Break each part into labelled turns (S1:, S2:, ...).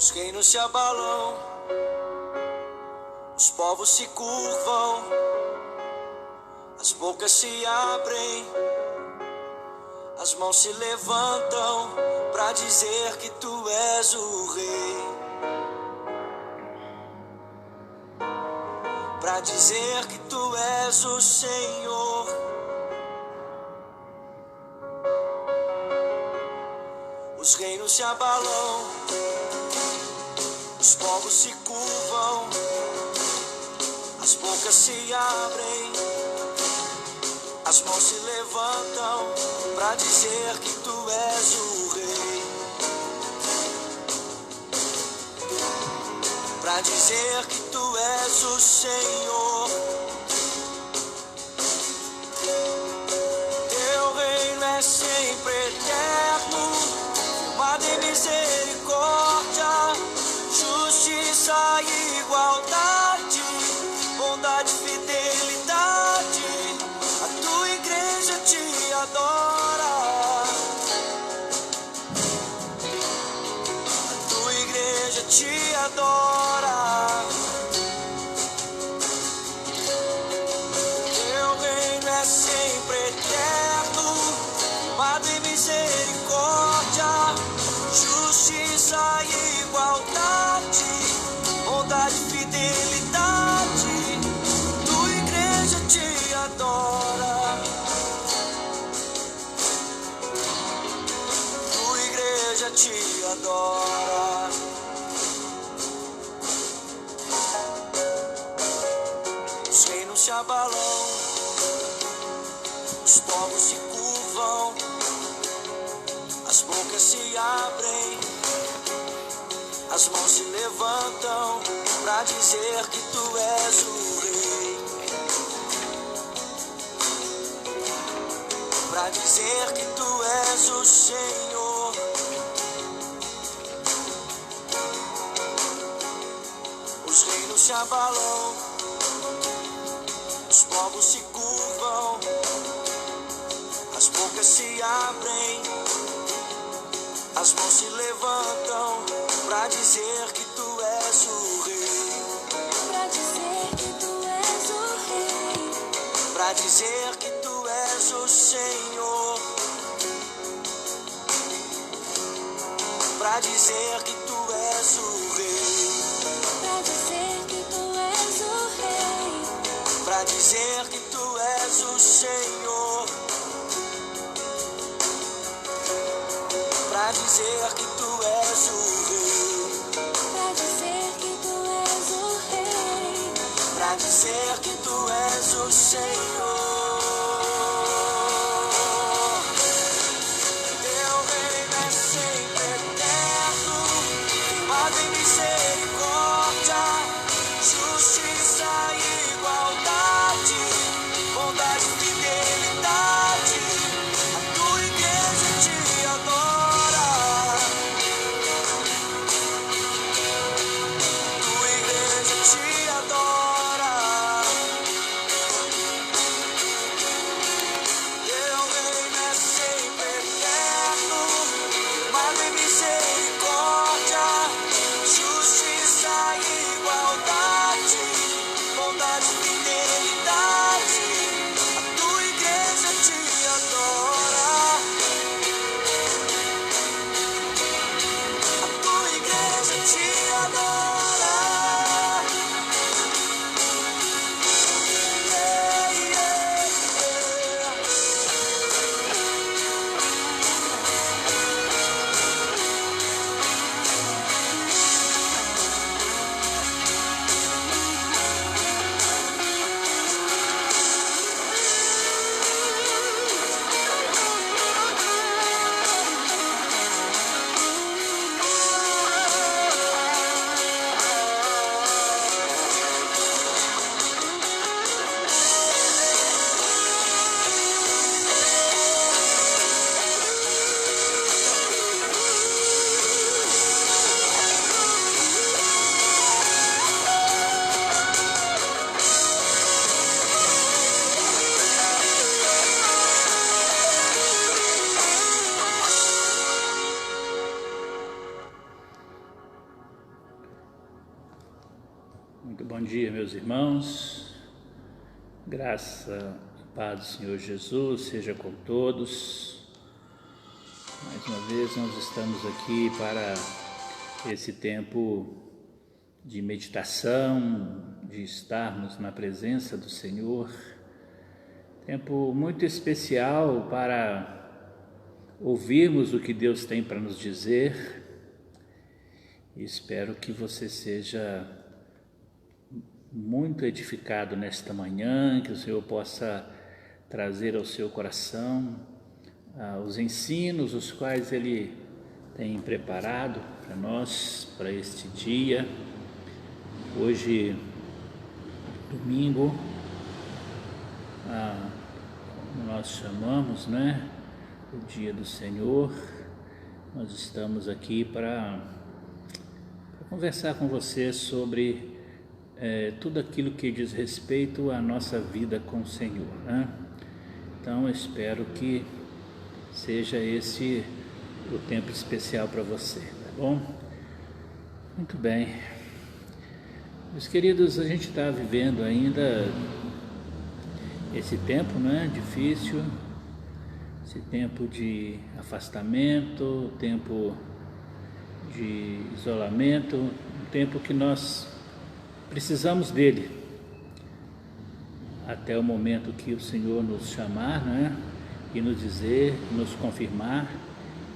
S1: Os reinos se abalam, os povos se curvam, as bocas se abrem, as mãos se levantam pra dizer que tu és o rei, pra dizer que tu és o Senhor. Os reinos se abalam, os povos se curvam, as bocas se abrem, as mãos se levantam pra dizer que tu és o rei, pra dizer que tu és o Senhor. Teu reino é sempre eterno, firmado em misericórdia, justiça e igualdade, bondade e fidelidade. A tua igreja te adora, a tua igreja te adora. Teu reino é sempre eterno, firmado em misericórdia, justiça e igualdade, bondade e fidelidade. Tua igreja te adora, tua igreja te adora. Os reinos se abalam, os povos se curvam, as bocas se abrem, as mãos se levantam pra dizer que tu és o rei, pra dizer que tu és o Senhor. Os reinos se abalam, os povos se curvam, as bocas se abrem, as mãos se levantam pra dizer que tu és o rei,
S2: pra dizer que tu és o rei,
S1: pra dizer que tu és o Senhor, pra dizer que tu és o rei,
S2: pra dizer que tu és o rei,
S1: pra dizer que tu és o Senhor, pra dizer que tu és o rei,
S2: pra dizer que tu és o rei,
S1: pra dizer que tu és o Senhor. Teu reino é sempre eterno, firmado em misericórdia, justiça e igualdade, bondade e fidelidade. A tua igreja te adora, tua igreja te adora.
S3: dia, meus irmãos. Graça e paz do Senhor Jesus seja com todos. Mais uma vez nós estamos aqui para esse tempo de meditação, de estarmos na presença do Senhor. Tempo muito especial para ouvirmos o que Deus tem para nos dizer. E espero que você seja muito edificado nesta manhã, que o Senhor possa trazer ao seu coração os ensinos os quais Ele tem preparado para nós, para este dia. Hoje, domingo, como nós chamamos, o dia do Senhor. Nós estamos aqui para conversar com você sobre tudo aquilo que diz respeito à nossa vida com o Senhor, Então eu espero que seja esse o tempo especial para você, tá bom? Muito bem. Meus queridos, a gente está vivendo ainda esse tempo, difícil, esse tempo de afastamento, tempo de isolamento, um tempo que nós precisamos dele, até o momento que o Senhor nos chamar, e nos dizer, nos confirmar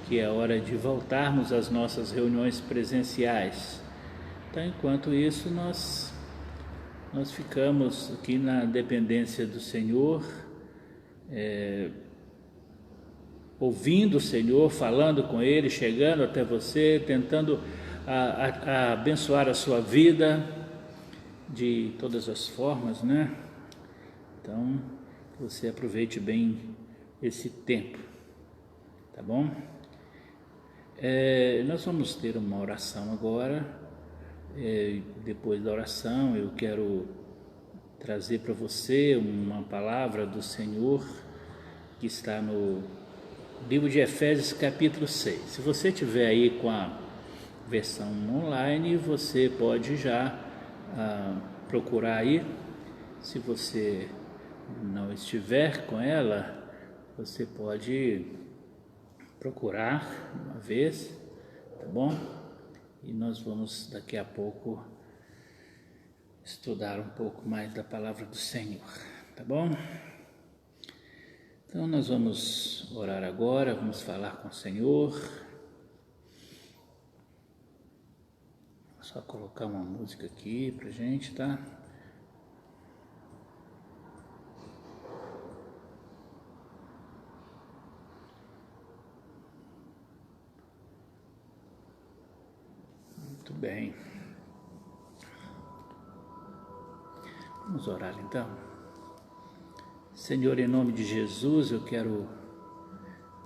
S3: que é hora de voltarmos às nossas reuniões presenciais. Então, enquanto isso, nós ficamos aqui na dependência do Senhor, ouvindo o Senhor, falando com Ele, chegando até você, tentando abençoar a sua vida de todas as formas, Então, que você aproveite bem esse tempo, tá bom? Nós vamos ter uma oração agora. Depois da oração, eu quero trazer para você uma palavra do Senhor que está no livro de Efésios, capítulo 6. Se você tiver aí com a versão online, você pode já procurar aí. Se você não estiver com ela, você pode procurar uma vez, tá bom? E nós vamos daqui a pouco estudar um pouco mais da palavra do Senhor, tá bom? Então nós vamos orar agora, vamos falar com o Senhor. Só colocar uma música aqui pra gente, tá? Muito bem. Vamos orar então. Senhor, em nome de Jesus, eu quero,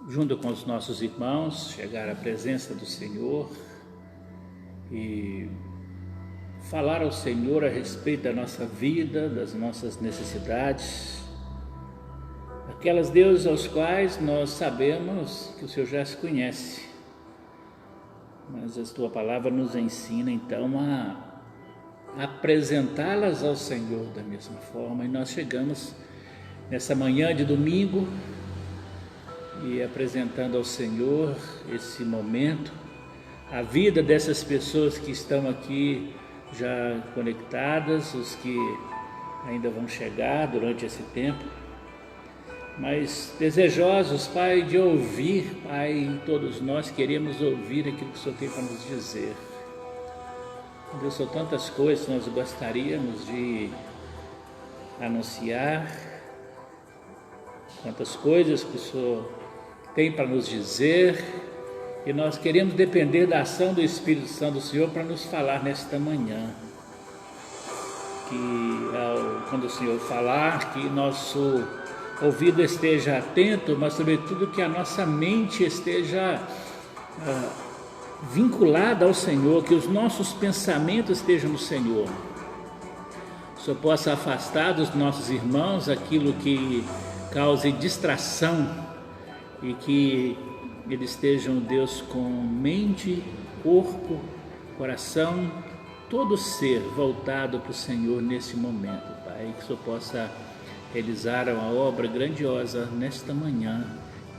S3: junto com os nossos irmãos, chegar à presença do Senhor e falar ao Senhor a respeito da nossa vida, das nossas necessidades, aquelas, Deus, aos quais nós sabemos que o Senhor já se conhece, mas a Tua palavra nos ensina então a apresentá-las ao Senhor da mesma forma. E nós chegamos nessa manhã de domingo e apresentando ao Senhor esse momento, a vida dessas pessoas que estão aqui já conectadas, os que ainda vão chegar durante esse tempo, mas desejosos, Pai, de ouvir, Pai, todos nós queremos ouvir aquilo que o Senhor tem para nos dizer. Deus, são tantas coisas que nós gostaríamos de anunciar, quantas coisas que o Senhor tem para nos dizer, e nós queremos depender da ação do Espírito Santo do Senhor para nos falar nesta manhã. Que quando o Senhor falar, que nosso ouvido esteja atento, mas sobretudo que a nossa mente esteja vinculada ao Senhor, que os nossos pensamentos estejam no Senhor. O Senhor possa afastar dos nossos irmãos aquilo que cause distração e que eles estejam, Deus, com mente, corpo, coração todo ser voltado para o Senhor nesse momento, Pai, que o Senhor possa realizar uma obra grandiosa nesta manhã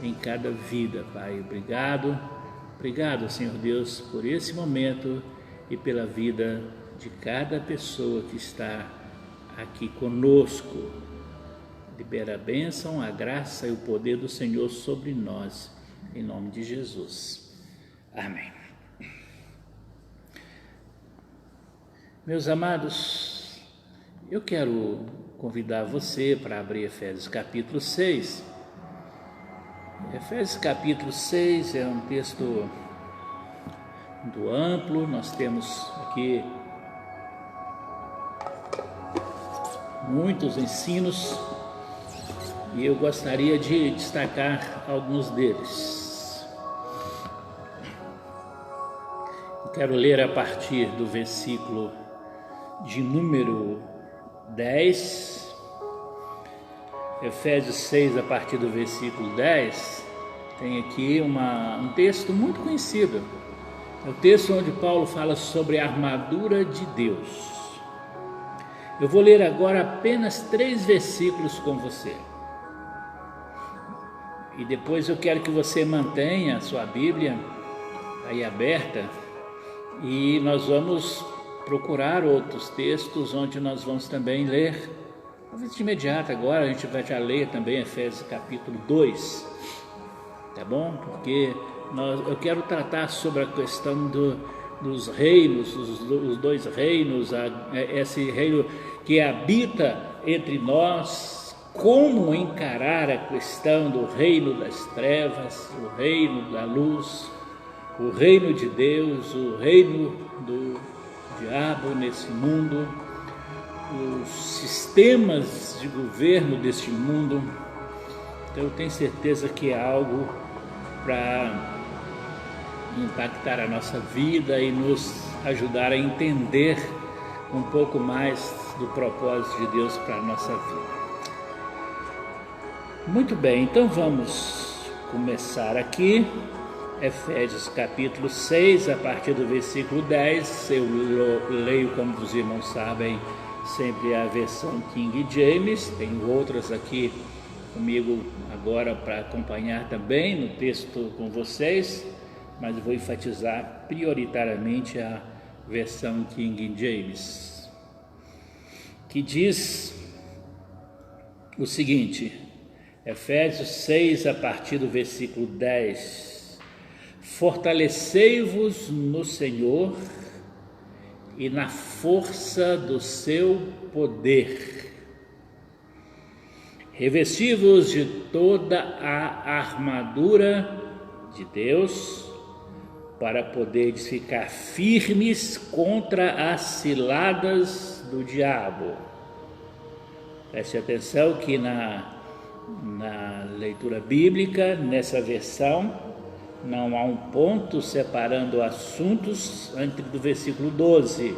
S3: em cada vida, Pai. Obrigado, Senhor Deus, por esse momento e pela vida de cada pessoa que está aqui conosco. Libera a bênção, a graça e o poder do Senhor sobre nós, em nome de Jesus. Amém. Meus amados, eu quero convidar você para abrir Efésios capítulo 6. Efésios capítulo 6 é um texto muito amplo, nós temos aqui muitos ensinos e eu gostaria de destacar alguns deles. Eu quero ler a partir do versículo de número 10, Efésios 6, a partir do versículo 10, tem aqui um texto muito conhecido. É o texto onde Paulo fala sobre a armadura de Deus. Eu vou ler agora apenas 3 versículos com você. E depois eu quero que você mantenha a sua Bíblia aí aberta e nós vamos procurar outros textos onde nós vamos também ler. Talvez de imediato agora a gente vai já ler também Efésios capítulo 2, tá bom? Porque eu quero tratar sobre a questão dos reinos, os 2 reinos, esse reino que habita entre nós, como encarar a questão do reino das trevas, o reino da luz, o reino de Deus, o reino do diabo nesse mundo, os sistemas de governo deste mundo. Então eu tenho certeza que é algo para impactar a nossa vida e nos ajudar a entender um pouco mais do propósito de Deus para a nossa vida. Muito bem, então vamos começar aqui. Efésios capítulo 6, a partir do versículo 10, eu leio, como os irmãos sabem, sempre a versão King James, tenho outras aqui comigo agora para acompanhar também no texto com vocês, mas eu vou enfatizar prioritariamente a versão King James, que diz o seguinte, Efésios 6, a partir do versículo 10, fortalecei-vos no Senhor e na força do seu poder. Revesti-vos de toda a armadura de Deus, para poderes ficar firmes contra as ciladas do diabo. Preste atenção que na leitura bíblica, nessa versão, não há um ponto separando assuntos antes do versículo 12.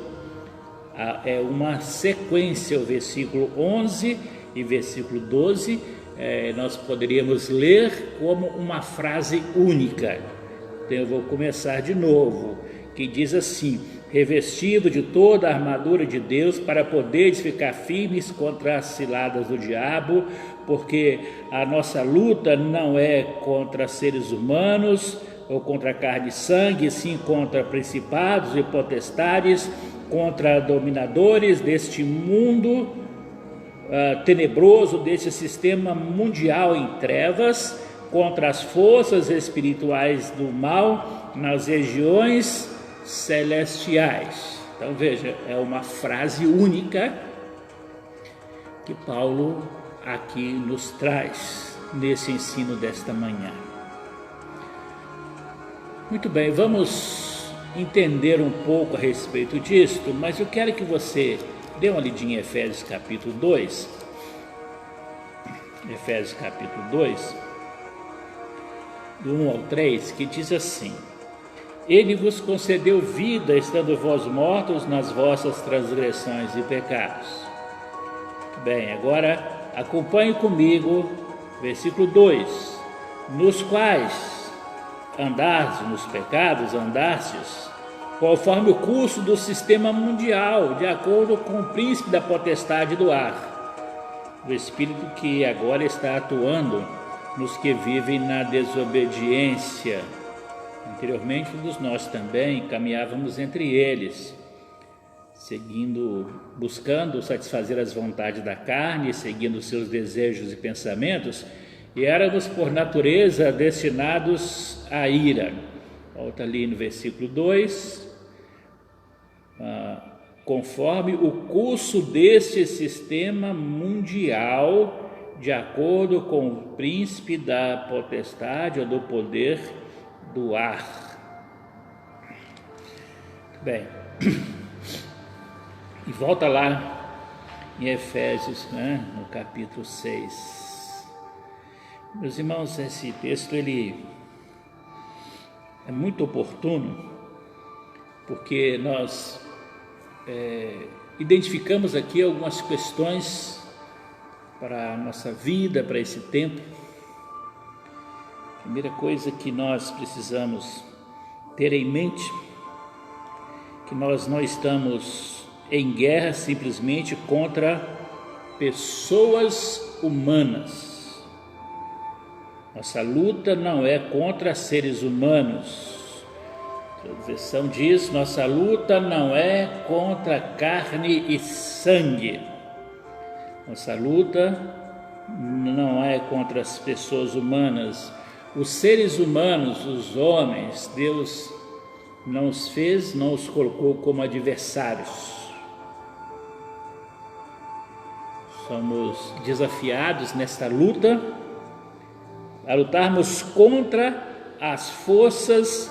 S3: É uma sequência, o versículo 11 e versículo 12, nós poderíamos ler como uma frase única. Então eu vou começar de novo, que diz assim, revestido de toda a armadura de Deus para poderes ficar firmes contra as ciladas do diabo, porque a nossa luta não é contra seres humanos ou contra carne e sangue, sim contra principados e potestades, contra dominadores deste mundo tenebroso, deste sistema mundial em trevas, contra as forças espirituais do mal nas regiões celestiais. Então veja, é uma frase única que Paulo aqui nos traz nesse ensino desta manhã. Muito bem, vamos entender um pouco a respeito disto, mas eu quero que você dê uma lidinha em Efésios capítulo 2. Efésios capítulo 2, do 1 ao 3, que diz assim: Ele vos concedeu vida, estando vós mortos nas vossas transgressões e pecados. Bem, agora acompanhe comigo, versículo 2: Nos quais andastes nos pecados, andastes conforme o curso do sistema mundial, de acordo com o príncipe da potestade do ar, o espírito que agora está atuando nos que vivem na desobediência. Anteriormente, todos nós também caminhávamos entre eles, buscando satisfazer as vontades da carne, seguindo seus desejos e pensamentos, e éramos por natureza destinados à ira. Volta ali no versículo 2, conforme o curso deste sistema mundial, de acordo com o príncipe da potestade ou do poder do ar. Bem, e volta lá em Efésios, no capítulo 6. Meus irmãos, esse texto ele é muito oportuno, porque nós identificamos aqui algumas questões para a nossa vida, para esse tempo. A primeira coisa que nós precisamos ter em mente, que nós não estamos em guerra simplesmente contra pessoas humanas. Nossa luta não é contra seres humanos. A versão diz: nossa luta não é contra carne e sangue. Nossa luta não é contra as pessoas humanas. Os seres humanos, os homens, Deus não os fez, não os colocou como adversários. Somos desafiados nesta luta a lutarmos contra as forças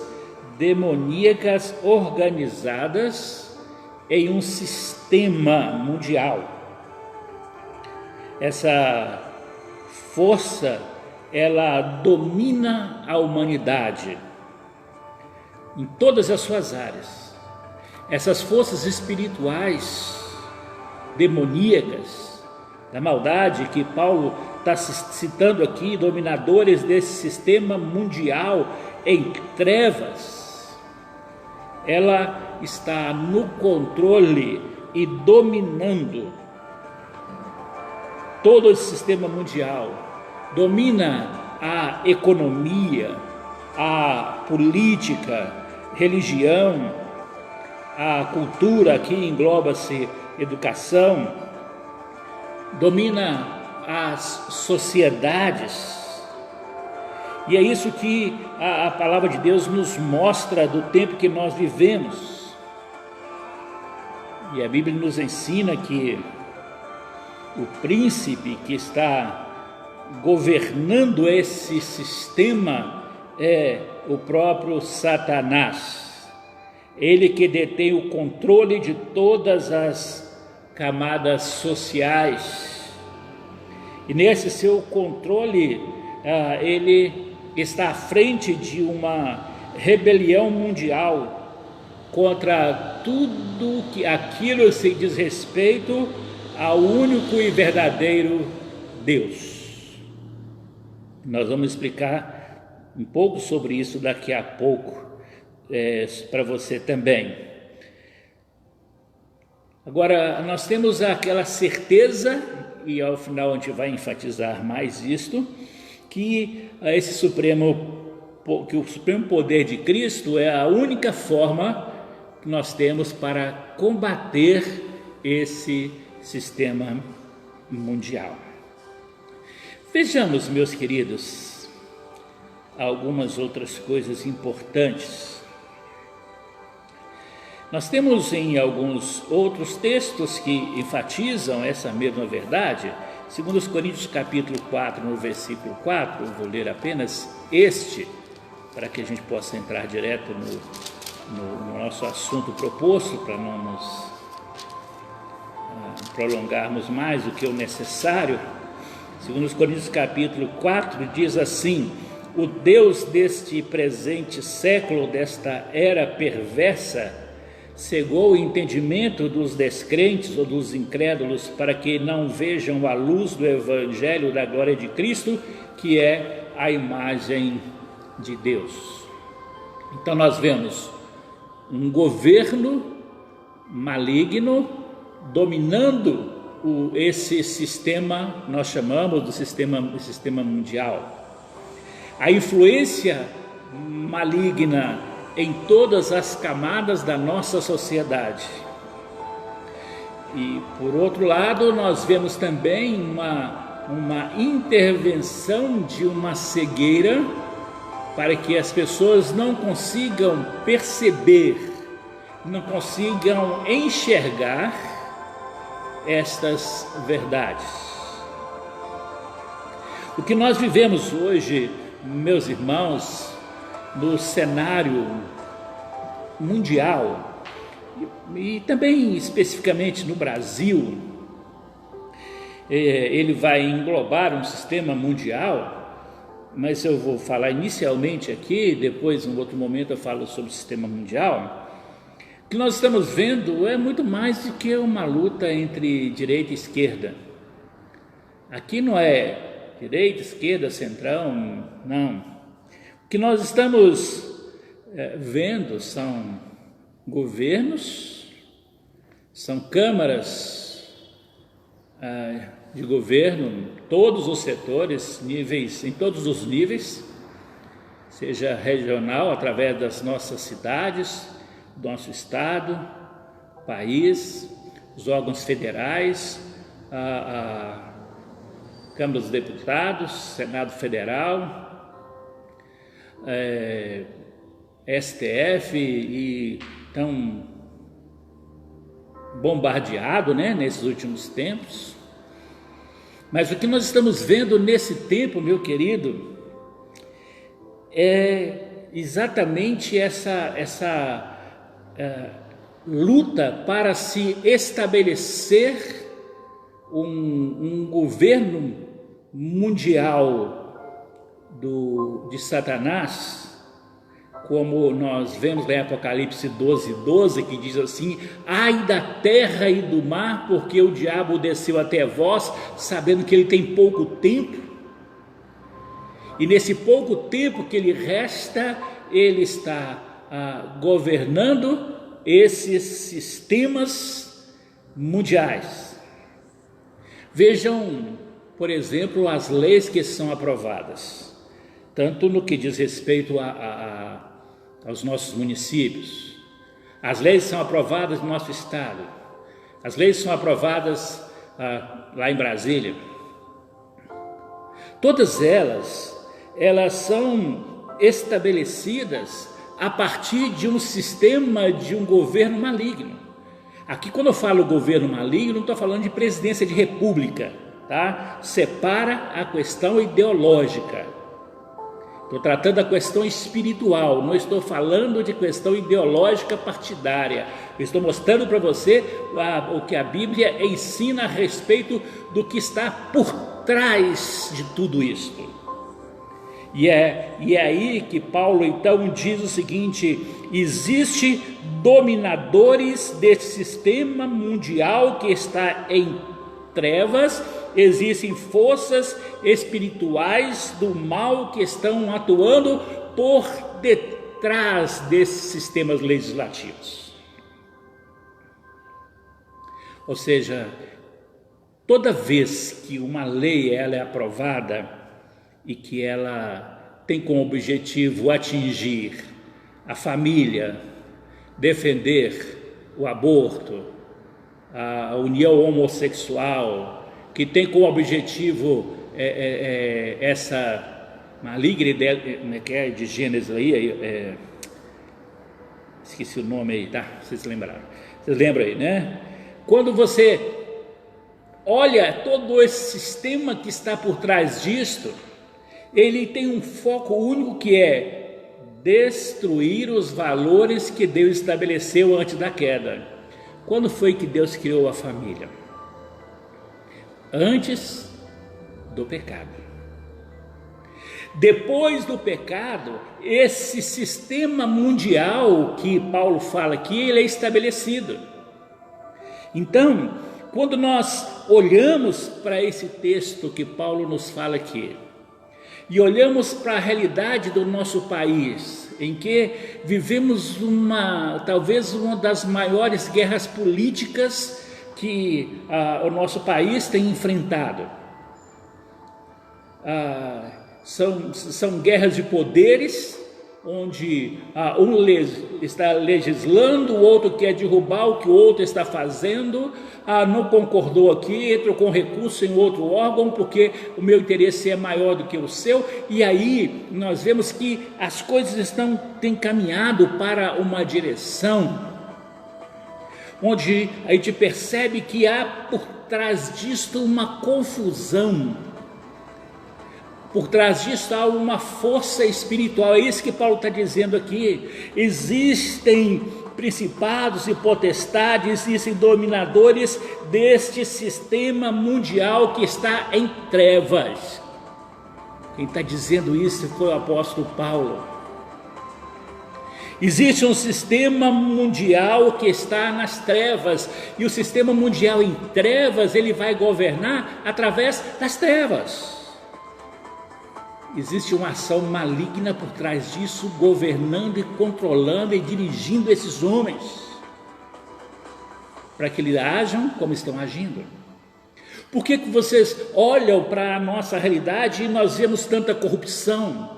S3: demoníacas organizadas em um sistema mundial. Essa força, ela domina a humanidade em todas as suas áreas. Essas forças espirituais demoníacas da maldade que Paulo está citando aqui, dominadores desse sistema mundial em trevas, ela está no controle e dominando todo esse sistema mundial, domina a economia, a política, religião, a cultura, aqui engloba-se educação, domina as sociedades. E é isso que a palavra de Deus nos mostra do tempo que nós vivemos. E a Bíblia nos ensina que o príncipe que está governando esse sistema é o próprio Satanás. Ele que detém o controle de todas as camadas sociais. E nesse seu controle, ele está à frente de uma rebelião mundial contra tudo aquilo que se diz respeito ao único e verdadeiro Deus. Nós vamos explicar um pouco sobre isso daqui a pouco, para você também. Agora, nós temos aquela certeza, e ao final a gente vai enfatizar mais isto, que o supremo poder de Cristo é a única forma que nós temos para combater esse sistema mundial. Vejamos, meus queridos, algumas outras coisas importantes. Nós temos em alguns outros textos que enfatizam essa mesma verdade. Segundo os Coríntios capítulo 4, no versículo 4, eu vou ler apenas este, para que a gente possa entrar direto no nosso assunto proposto, para não nos prolongarmos mais do que o necessário. Segundo os Coríntios capítulo 4, diz assim: o Deus deste presente século, desta era perversa, cegou o entendimento dos descrentes ou dos incrédulos para que não vejam a luz do evangelho da glória de Cristo, que é a imagem de Deus. Então nós vemos um governo maligno dominando esse sistema, nós chamamos do sistema mundial. A influência maligna em todas as camadas da nossa sociedade. E por outro lado, nós vemos também uma intervenção de uma cegueira para que as pessoas não consigam perceber, não consigam enxergar estas verdades. O que nós vivemos hoje, meus irmãos, no cenário mundial e também especificamente no Brasil, ele vai englobar um sistema mundial, mas eu vou falar inicialmente aqui, depois em outro momento eu falo sobre o sistema mundial. O que nós estamos vendo é muito mais do que uma luta entre direita e esquerda. Aqui não é direita, esquerda, centrão, não. O que nós estamos vendo são governos, são câmaras de governo, todos os setores, em todos os níveis, seja regional, através das nossas cidades, do nosso estado, país, os órgãos federais, a Câmara dos Deputados, Senado Federal, STF, e tão bombardeado, né, nesses últimos tempos. Mas o que nós estamos vendo nesse tempo, meu querido, é exatamente essa luta para se estabelecer um governo mundial de Satanás, como nós vemos em Apocalipse 12:12, que diz assim: ai da terra e do mar, porque o diabo desceu até vós, sabendo que ele tem pouco tempo, e nesse pouco tempo que lhe resta, ele está governando esses sistemas mundiais. Vejam, por exemplo, as leis que são aprovadas, tanto no que diz respeito aos nossos municípios. As leis são aprovadas no nosso estado, as leis são aprovadas lá em Brasília. Todas elas são estabelecidas a partir de um sistema, de um governo maligno. Aqui, quando eu falo governo maligno, não estou falando de presidência de república, tá? Separa a questão ideológica. Estou tratando da questão espiritual, não estou falando de questão ideológica partidária. Eu estou mostrando para você o que a Bíblia ensina a respeito do que está por trás de tudo isso. E é aí que Paulo então diz o seguinte: existe dominadores desse sistema mundial que está em trevas, existem forças espirituais do mal que estão atuando por detrás desses sistemas legislativos. Ou seja, toda vez que uma lei ela é aprovada e que ela tem como objetivo atingir a família, defender o aborto, a união homossexual, que tem como objetivo essa maligna ideia de Gênesis aí, esqueci o nome aí, tá? Vocês lembraram? Vocês lembram aí, né? Quando você olha todo esse sistema que está por trás disto, ele tem um foco único, que é destruir os valores que Deus estabeleceu antes da queda. Quando foi que Deus criou a família? Antes do pecado. Depois do pecado, esse sistema mundial que Paulo fala aqui, ele é estabelecido. Então, quando nós olhamos para esse texto que Paulo nos fala aqui, e olhamos para a realidade do nosso país, em que vivemos talvez uma das maiores guerras políticas que o nosso país tem enfrentado. São guerras de poderes, onde um está legislando, o outro quer derrubar o que o outro está fazendo, não concordou aqui, entrou com recurso em outro órgão, porque o meu interesse é maior do que o seu, e aí nós vemos que as coisas têm caminhado para uma direção, onde a gente percebe que há por trás disto uma confusão, por trás disso há uma força espiritual. É isso que Paulo está dizendo aqui. Existem principados e potestades, existem dominadores deste sistema mundial que está em trevas. Quem está dizendo isso foi o apóstolo Paulo. Existe um sistema mundial que está nas trevas, e o sistema mundial em trevas, ele vai governar através das trevas. Existe uma ação maligna por trás disso, governando e controlando e dirigindo esses homens, para que eles ajam como estão agindo. Por que vocês olham para a nossa realidade e nós vemos tanta corrupção,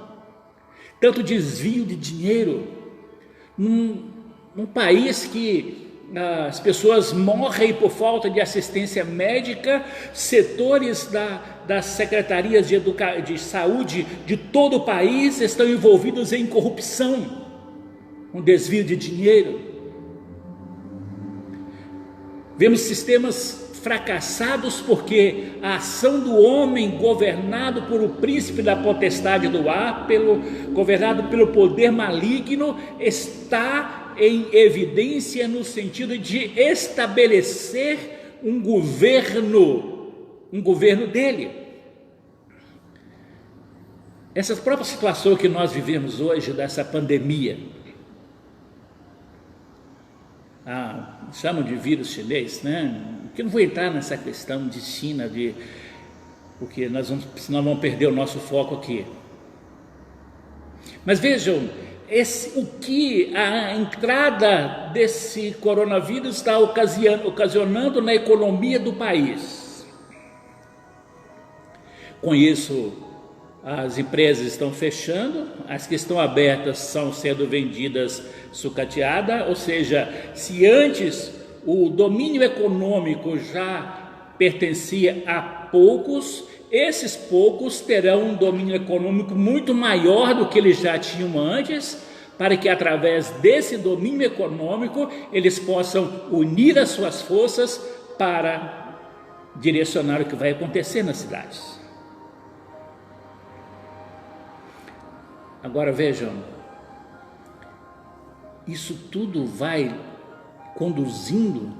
S3: tanto desvio de dinheiro, num país que as pessoas morrem por falta de assistência médica, setores das secretarias de saúde de todo o país estão envolvidos em corrupção, um desvio de dinheiro. Vemos sistemas fracassados porque a ação do homem, governado por o príncipe da potestade do ar, governado pelo poder maligno, está em evidência no sentido de estabelecer um governo dele. Essa própria situação que nós vivemos hoje, dessa pandemia, chamam de vírus chinês, né? Que eu não vou entrar nessa questão de China, porque senão vamos perder o nosso foco aqui. Mas vejam, o que a entrada desse coronavírus está ocasionando na economia do país. Com isso, as empresas estão fechando, as que estão abertas estão sendo vendidas sucateadas, ou seja, se antes o domínio econômico já pertencia a poucos, esses poucos terão um domínio econômico muito maior do que eles já tinham antes, para que através desse domínio econômico eles possam unir as suas forças para direcionar o que vai acontecer nas cidades. Agora vejam, isso tudo vai conduzindo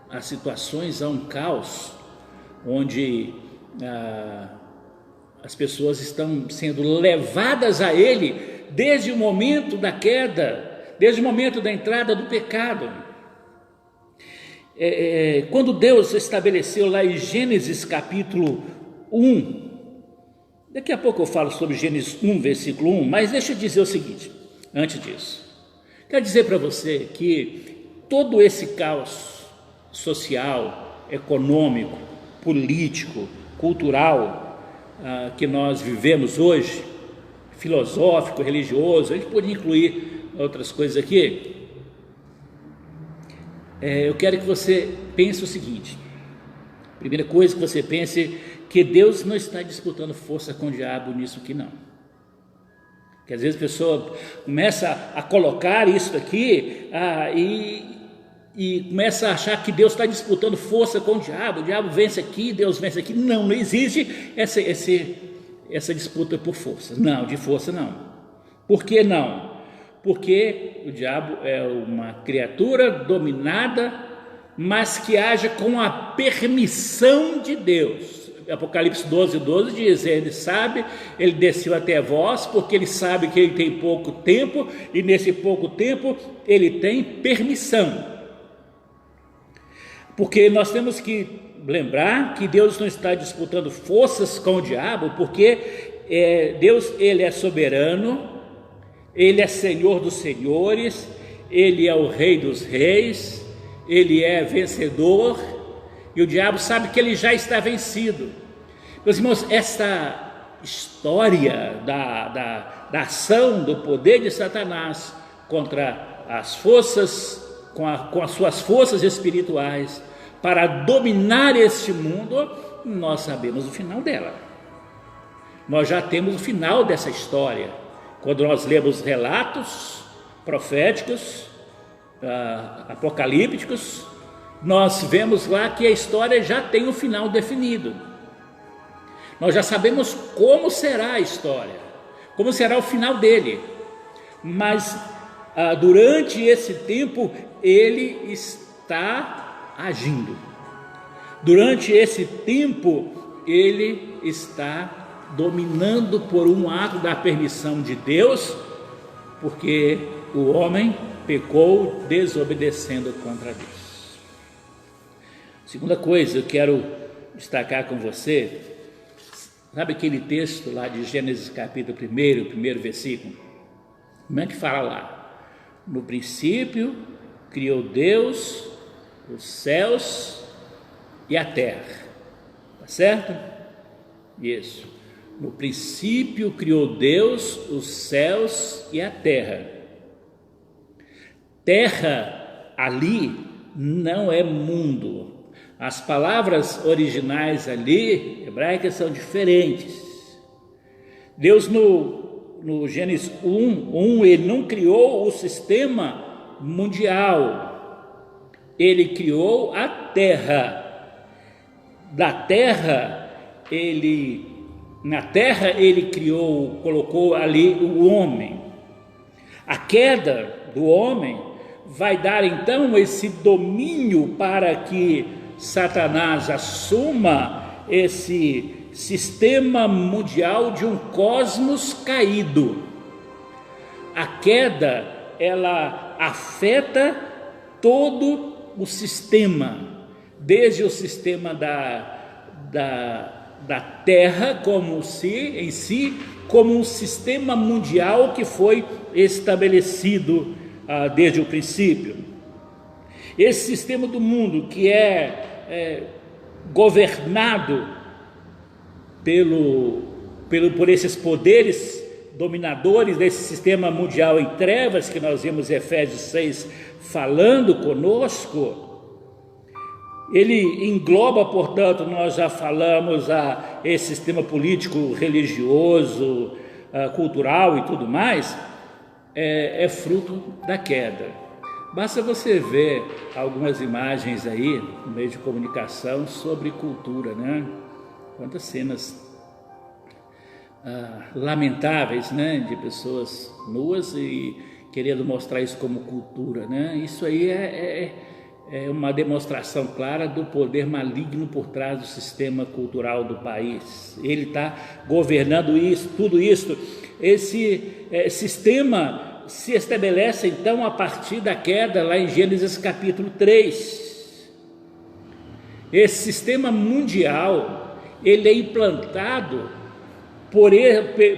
S3: a situações, a um caos, onde as pessoas estão sendo levadas a ele desde o momento da queda, desde o momento da entrada do pecado. Quando Deus estabeleceu lá em Gênesis capítulo 1, daqui a pouco eu falo sobre Gênesis 1, versículo 1, mas deixa eu dizer o seguinte, antes disso. Quero dizer para você que todo esse caos social, econômico, político, cultural que nós vivemos hoje, filosófico, religioso, a gente pode incluir outras coisas aqui. Eu quero que você pense o seguinte: primeira coisa que você pense, que Deus não está disputando força com o diabo nisso aqui não. Que às vezes a pessoa começa a colocar isso aqui e começa a achar que Deus está disputando força com o diabo vence aqui, Deus vence aqui. Não existe essa disputa por força, não, de força não. Por que não? Porque o diabo é uma criatura dominada, mas que age com a permissão de Deus. Apocalipse 12:12 diz, ele sabe, ele desceu até vós, porque ele sabe que ele tem pouco tempo, e nesse pouco tempo ele tem permissão. Porque nós temos que lembrar que Deus não está disputando forças com o diabo, porque Deus, ele é soberano, Ele é Senhor dos senhores, Ele é o Rei dos reis, Ele é vencedor, e o diabo sabe que ele já está vencido. Meus irmãos, esta história da ação, do poder de Satanás contra as forças, com as suas forças espirituais, para dominar este mundo, nós sabemos o final dela. Nós já temos o final dessa história. Quando nós lemos relatos proféticos, apocalípticos, nós vemos lá que a história já tem um final definido. Nós já sabemos como será a história, como será o final dele. Mas durante esse tempo ele está agindo. Durante esse tempo ele está dominando por um ato da permissão de Deus, porque o homem pecou desobedecendo contra Deus. Segunda coisa, eu quero destacar com você, sabe aquele texto lá de Gênesis capítulo 1, primeiro versículo? Como é que fala lá? No princípio criou Deus os céus e a terra, tá certo? Isso. No princípio criou Deus os céus e a terra. Terra ali não é mundo. As palavras originais ali, hebraicas, são diferentes. Deus no Gênesis 1, ele não criou o sistema mundial. Ele criou a terra. Da terra, na terra ele colocou ali o homem. A queda do homem vai dar então esse domínio para que Satanás assuma esse sistema mundial de um cosmos caído. A queda, ela afeta todo o sistema, desde o sistema da terra em si, como um sistema mundial que foi estabelecido desde o princípio. Esse sistema do mundo que é governado por esses poderes dominadores desse sistema mundial em trevas, que nós vimos Efésios 6 falando conosco, ele engloba, portanto, nós já falamos esse sistema político, religioso, cultural e tudo mais, é fruto da queda. Basta você ver algumas imagens aí no meio de comunicação sobre cultura, né? Quantas cenas lamentáveis, né? De pessoas nuas e querendo mostrar isso como cultura, né? Isso aí é uma demonstração clara do poder maligno por trás do sistema cultural do país. Ele está governando isso, tudo isso. Esse sistema se estabelece então a partir da queda lá em Gênesis capítulo 3. Esse sistema mundial, ele é implantado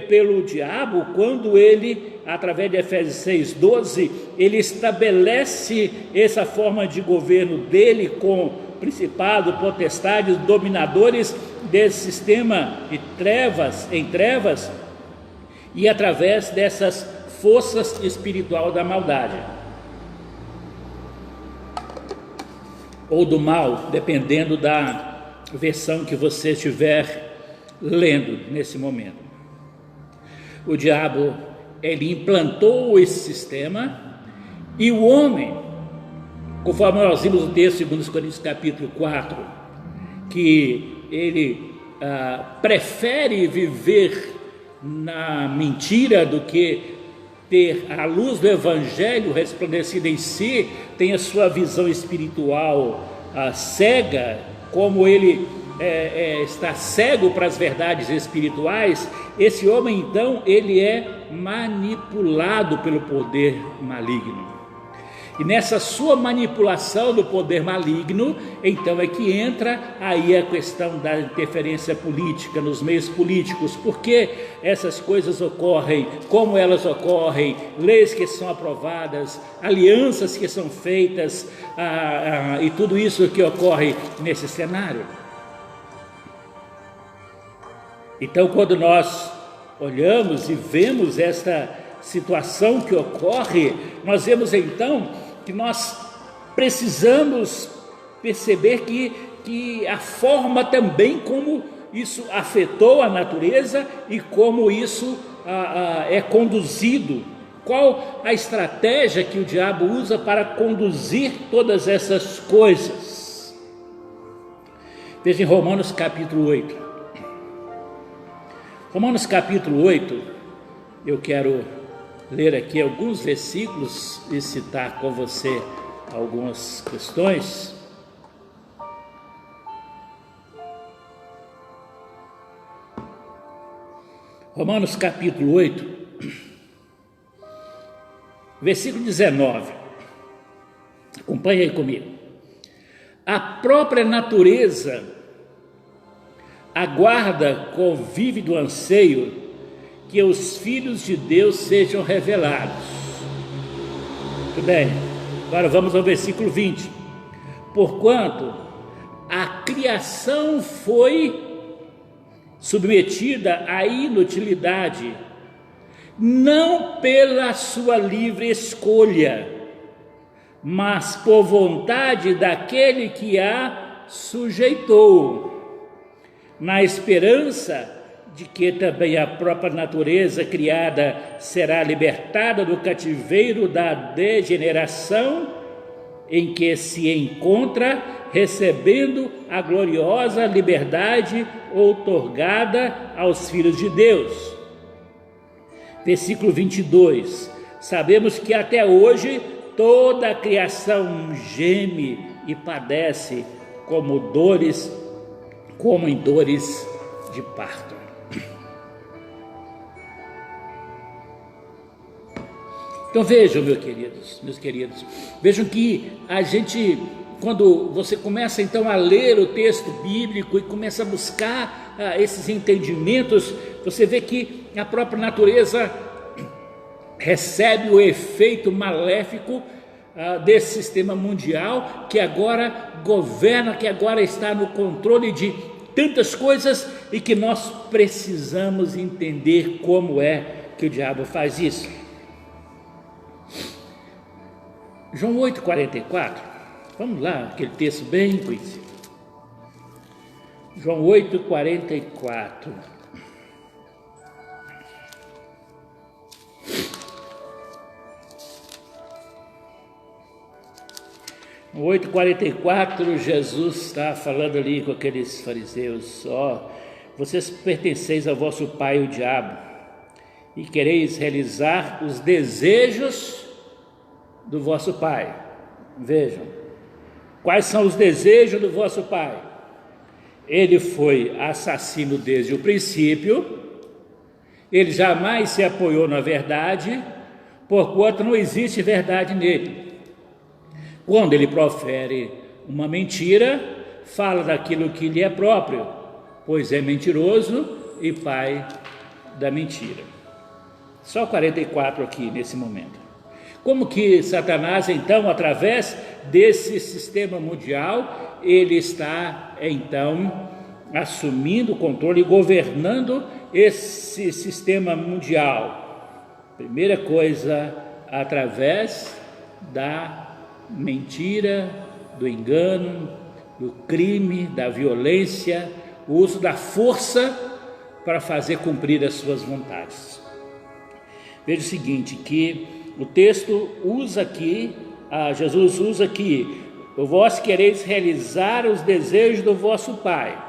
S3: pelo diabo quando ele, através de Efésios 6:12, ele estabelece essa forma de governo dele com principado, potestades, dominadores desse sistema de trevas, e através dessas forças espiritual da maldade ou do mal, dependendo da versão que você estiver lendo nesse momento. O diabo, ele implantou esse sistema, e o homem, conforme nós vimos no texto de 2 Coríntios capítulo 4, que ele prefere viver na mentira do que ter a luz do evangelho resplandecida em si, tem a sua visão espiritual cega, como ele está cego para as verdades espirituais. Esse homem então, ele é manipulado pelo poder maligno. E nessa sua manipulação do poder maligno, então é que entra aí a questão da interferência política nos meios políticos. Por que essas coisas ocorrem, como elas ocorrem, leis que são aprovadas, alianças que são feitas, e tudo isso que ocorre nesse cenário. Então, quando nós olhamos e vemos esta situação que ocorre, nós vemos então que nós precisamos perceber que a forma também como isso afetou a natureza e como isso é conduzido. Qual a estratégia que o diabo usa para conduzir todas essas coisas? Veja em Romanos capítulo 8. Romanos capítulo 8, eu quero ler aqui alguns versículos e citar com você algumas questões. Romanos capítulo 8, versículo 19. Acompanhe aí comigo. A própria natureza aguarda com vívido anseio que os filhos de Deus sejam revelados. Muito bem, agora vamos ao versículo 20. Porquanto a criação foi submetida à inutilidade, não pela sua livre escolha, mas por vontade daquele que a sujeitou, na esperança de que também a própria natureza criada será libertada do cativeiro da degeneração em que se encontra, recebendo a gloriosa liberdade outorgada aos filhos de Deus. Versículo 22. Sabemos que até hoje toda a criação geme e padece como em dores de parto. Então vejam, meus queridos, vejam que a gente, quando você começa então a ler o texto bíblico e começa a buscar esses entendimentos, você vê que a própria natureza recebe o efeito maléfico desse sistema mundial que agora governa, que agora está no controle de tantas coisas e que nós precisamos entender como é que o diabo faz isso. João 8,44, vamos lá, aquele texto bem conhecido. João 8,44. 8,44, Jesus está falando ali com aqueles fariseus: vocês pertenceis ao vosso pai, o diabo, e quereis realizar os desejos do vosso pai. Vejam, quais são os desejos do vosso pai? Ele foi assassino desde o princípio, ele jamais se apoiou na verdade, porquanto não existe verdade nele. Quando ele profere uma mentira, fala daquilo que lhe é próprio, pois é mentiroso e pai da mentira. Só 44 aqui nesse momento. Como que Satanás, então, através desse sistema mundial, ele está, então, assumindo o controle e governando esse sistema mundial? Primeira coisa, através da mentira, do engano, do crime, da violência, o uso da força para fazer cumprir as suas vontades. Veja o seguinte, que o texto usa aqui, Jesus usa aqui: vós quereis realizar os desejos do vosso pai.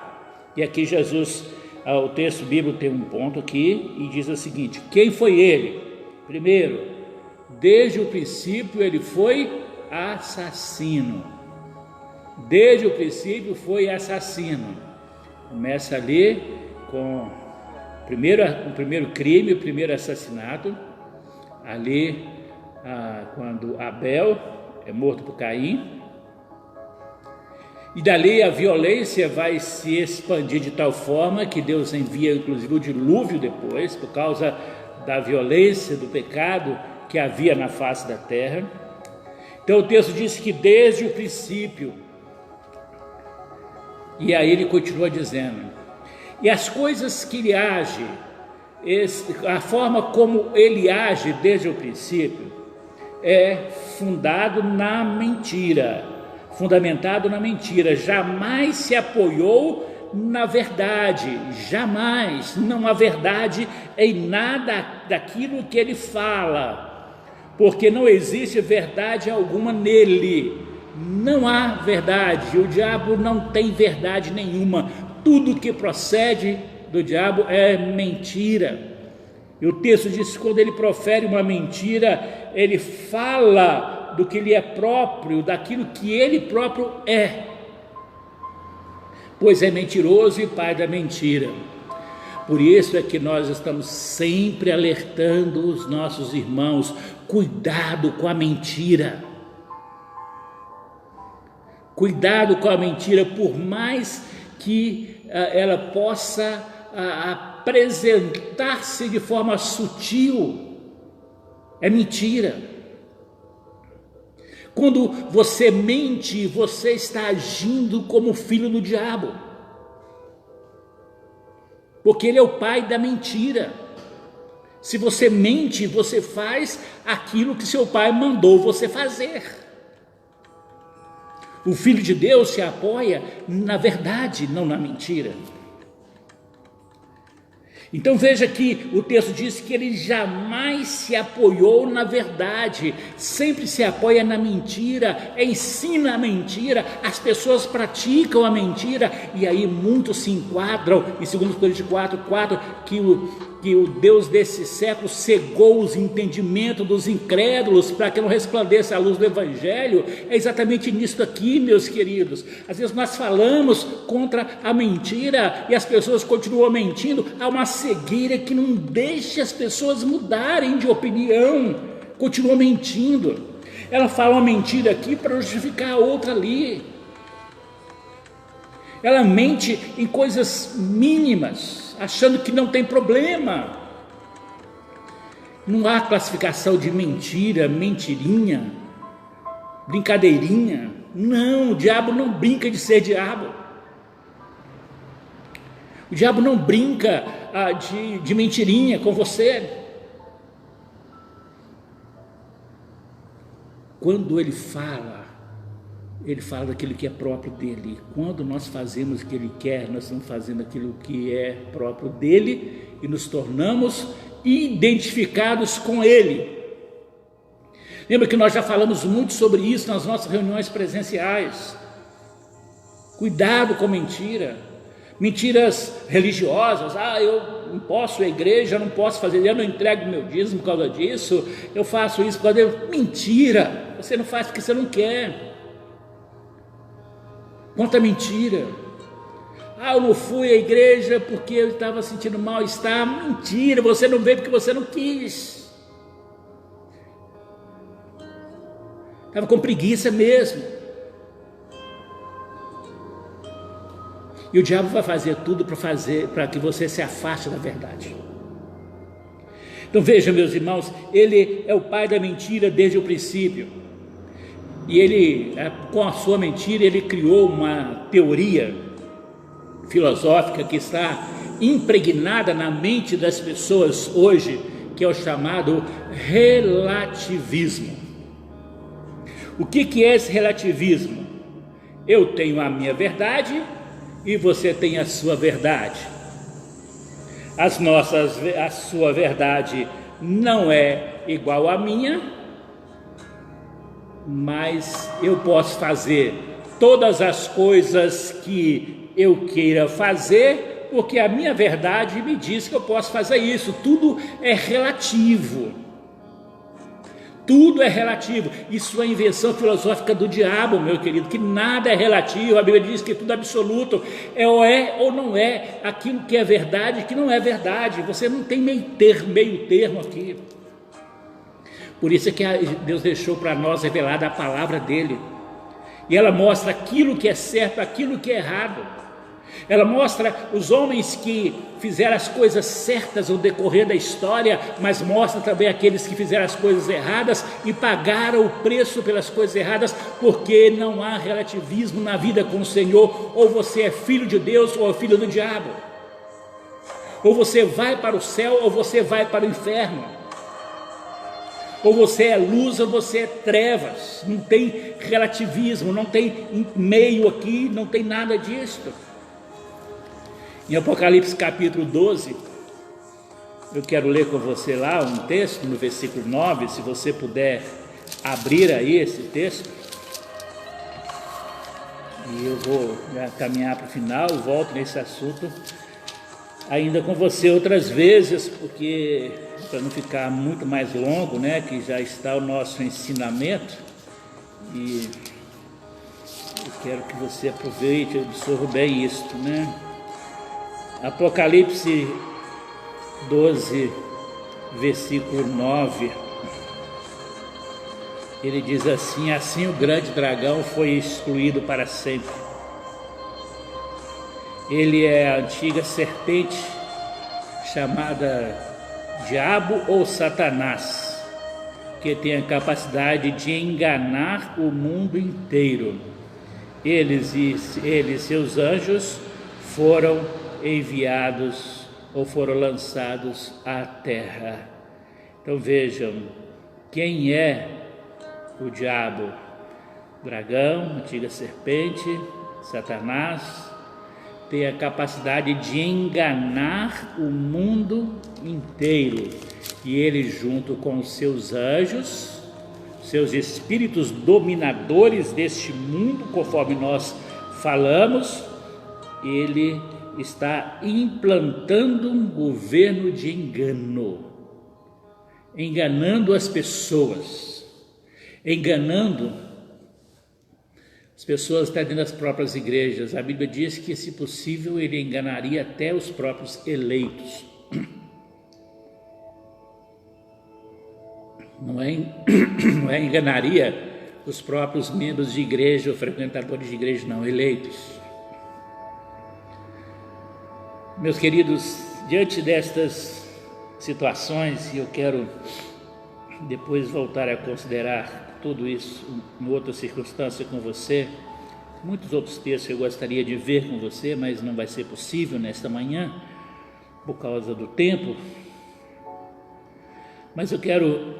S3: E aqui Jesus, o texto bíblico tem um ponto aqui e diz o seguinte: quem foi ele? Primeiro, desde o princípio ele foi assassino. Desde o princípio foi assassino. Começa ali com o primeiro crime, o primeiro assassinato, ali quando Abel é morto por Caim. E dali a violência vai se expandir de tal forma que Deus envia inclusive o dilúvio depois, por causa da violência, do pecado que havia na face da terra. Então o texto diz que desde o princípio, e aí ele continua dizendo, e as coisas que ele age, a forma como ele age desde o princípio, é fundamentado na mentira, jamais se apoiou na verdade, jamais, não há verdade em nada daquilo que ele fala, porque não existe verdade alguma nele, não há verdade, o diabo não tem verdade nenhuma, tudo que procede do diabo é mentira. E o texto diz que quando ele profere uma mentira, ele fala do que lhe é próprio, daquilo que ele próprio é, pois é mentiroso e pai da mentira. Por isso é que nós estamos sempre alertando os nossos irmãos, cuidado com a mentira. Cuidado com a mentira, por mais que ela possa apresentar-se de forma sutil, é mentira. Quando você mente, você está agindo como filho do diabo, porque ele é o pai da mentira. Se você mente, você faz aquilo que seu pai mandou você fazer. O Filho de Deus se apoia na verdade, não na mentira. Então veja que o texto diz que ele jamais se apoiou na verdade, sempre se apoia na mentira, ensina a mentira, as pessoas praticam a mentira, e aí muitos se enquadram em 2 Coríntios 4:4, que o Deus desse século cegou os entendimentos dos incrédulos para que não resplandeça a luz do Evangelho. É exatamente nisso aqui, meus queridos. Às vezes nós falamos contra a mentira e as pessoas continuam mentindo. Há uma cegueira que não deixa as pessoas mudarem de opinião, continuam mentindo. Ela fala uma mentira aqui para justificar a outra ali. Ela mente em coisas mínimas, achando que não tem problema. Não há classificação de mentira, mentirinha, brincadeirinha. Não, o diabo não brinca de ser diabo. O diabo não brinca de mentirinha com você. Quando ele fala daquilo que é próprio dele. Quando nós fazemos o que ele quer, nós estamos fazendo aquilo que é próprio dele e nos tornamos identificados com ele. Lembra que nós já falamos muito sobre isso nas nossas reuniões presenciais. Cuidado com mentira. Mentiras religiosas. Eu não posso ir à igreja, eu não posso fazer, eu não entrego meu dízimo por causa disso, eu faço isso por causa disso. Mentira. Você não faz porque você não quer. Quanta mentira. Eu não fui à igreja porque eu estava sentindo mal-estar. Mentira, você não veio porque você não quis. Estava com preguiça mesmo. E o diabo vai fazer tudo para que você se afaste da verdade. Então veja, meus irmãos, ele é o pai da mentira desde o princípio. E ele, com a sua mentira, ele criou uma teoria filosófica que está impregnada na mente das pessoas hoje, que é o chamado relativismo. O que é esse relativismo? Eu tenho a minha verdade e você tem a sua verdade. A sua verdade não é igual à minha, mas eu posso fazer todas as coisas que eu queira fazer, porque a minha verdade me diz que eu posso fazer isso. Tudo é relativo. Tudo é relativo. Isso é invenção filosófica do diabo, meu querido, que nada é relativo. A Bíblia diz que tudo é absoluto. Ou é ou não é. Aquilo que é verdade, que não é verdade. Você não tem meio termo aqui. Por isso é que Deus deixou para nós revelada a palavra dele. E ela mostra aquilo que é certo, aquilo que é errado. Ela mostra os homens que fizeram as coisas certas no decorrer da história, mas mostra também aqueles que fizeram as coisas erradas e pagaram o preço pelas coisas erradas, porque não há relativismo na vida com o Senhor. Ou você é filho de Deus ou é filho do diabo. Ou você vai para o céu ou você vai para o inferno. Ou você é luz ou você é trevas. Não tem relativismo, não tem meio aqui, não tem nada disso. Em Apocalipse capítulo 12, eu quero ler com você lá um texto no versículo 9, se você puder abrir aí esse texto. E eu vou caminhar para o final, volto nesse assunto ainda com você outras vezes, porque para não ficar muito mais longo, né, que já está o nosso ensinamento, e eu quero que você aproveite e absorva bem isto, né? Apocalipse 12, versículo 9, ele diz assim: assim o grande dragão foi excluído para sempre. Ele é a antiga serpente, chamada Diabo ou Satanás, que tem a capacidade de enganar o mundo inteiro. Eles e seus anjos foram enviados ou foram lançados à terra. Então vejam, quem é o diabo? Dragão, antiga serpente, Satanás, tem a capacidade de enganar o mundo inteiro. E ele, junto com os seus anjos, seus espíritos dominadores deste mundo, conforme nós falamos, ele está implantando um governo de engano, enganando as pessoas, enganando as pessoas até dentro das próprias igrejas. A Bíblia diz que, se possível, ele enganaria até os próprios eleitos. Não é enganaria os próprios membros de igreja ou frequentadores de igreja, não, eleitos. Meus queridos, diante destas situações, e eu quero depois voltar a considerar tudo isso em outra circunstância com você, muitos outros textos eu gostaria de ver com você, mas não vai ser possível nesta manhã, por causa do tempo. Mas eu quero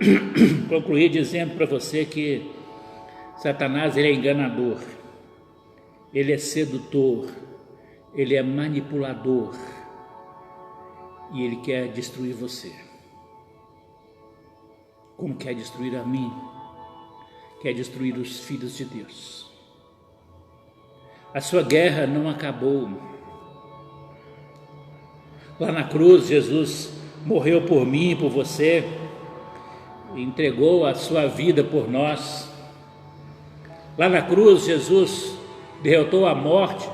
S3: concluir dizendo para você que Satanás, ele é enganador, ele é sedutor, ele é manipulador e ele quer destruir você, como quer destruir a mim, quer destruir os filhos de Deus. A sua guerra não acabou. Lá na cruz, Jesus morreu por mim e por você, entregou a sua vida por nós. Lá na cruz, Jesus derrotou a morte.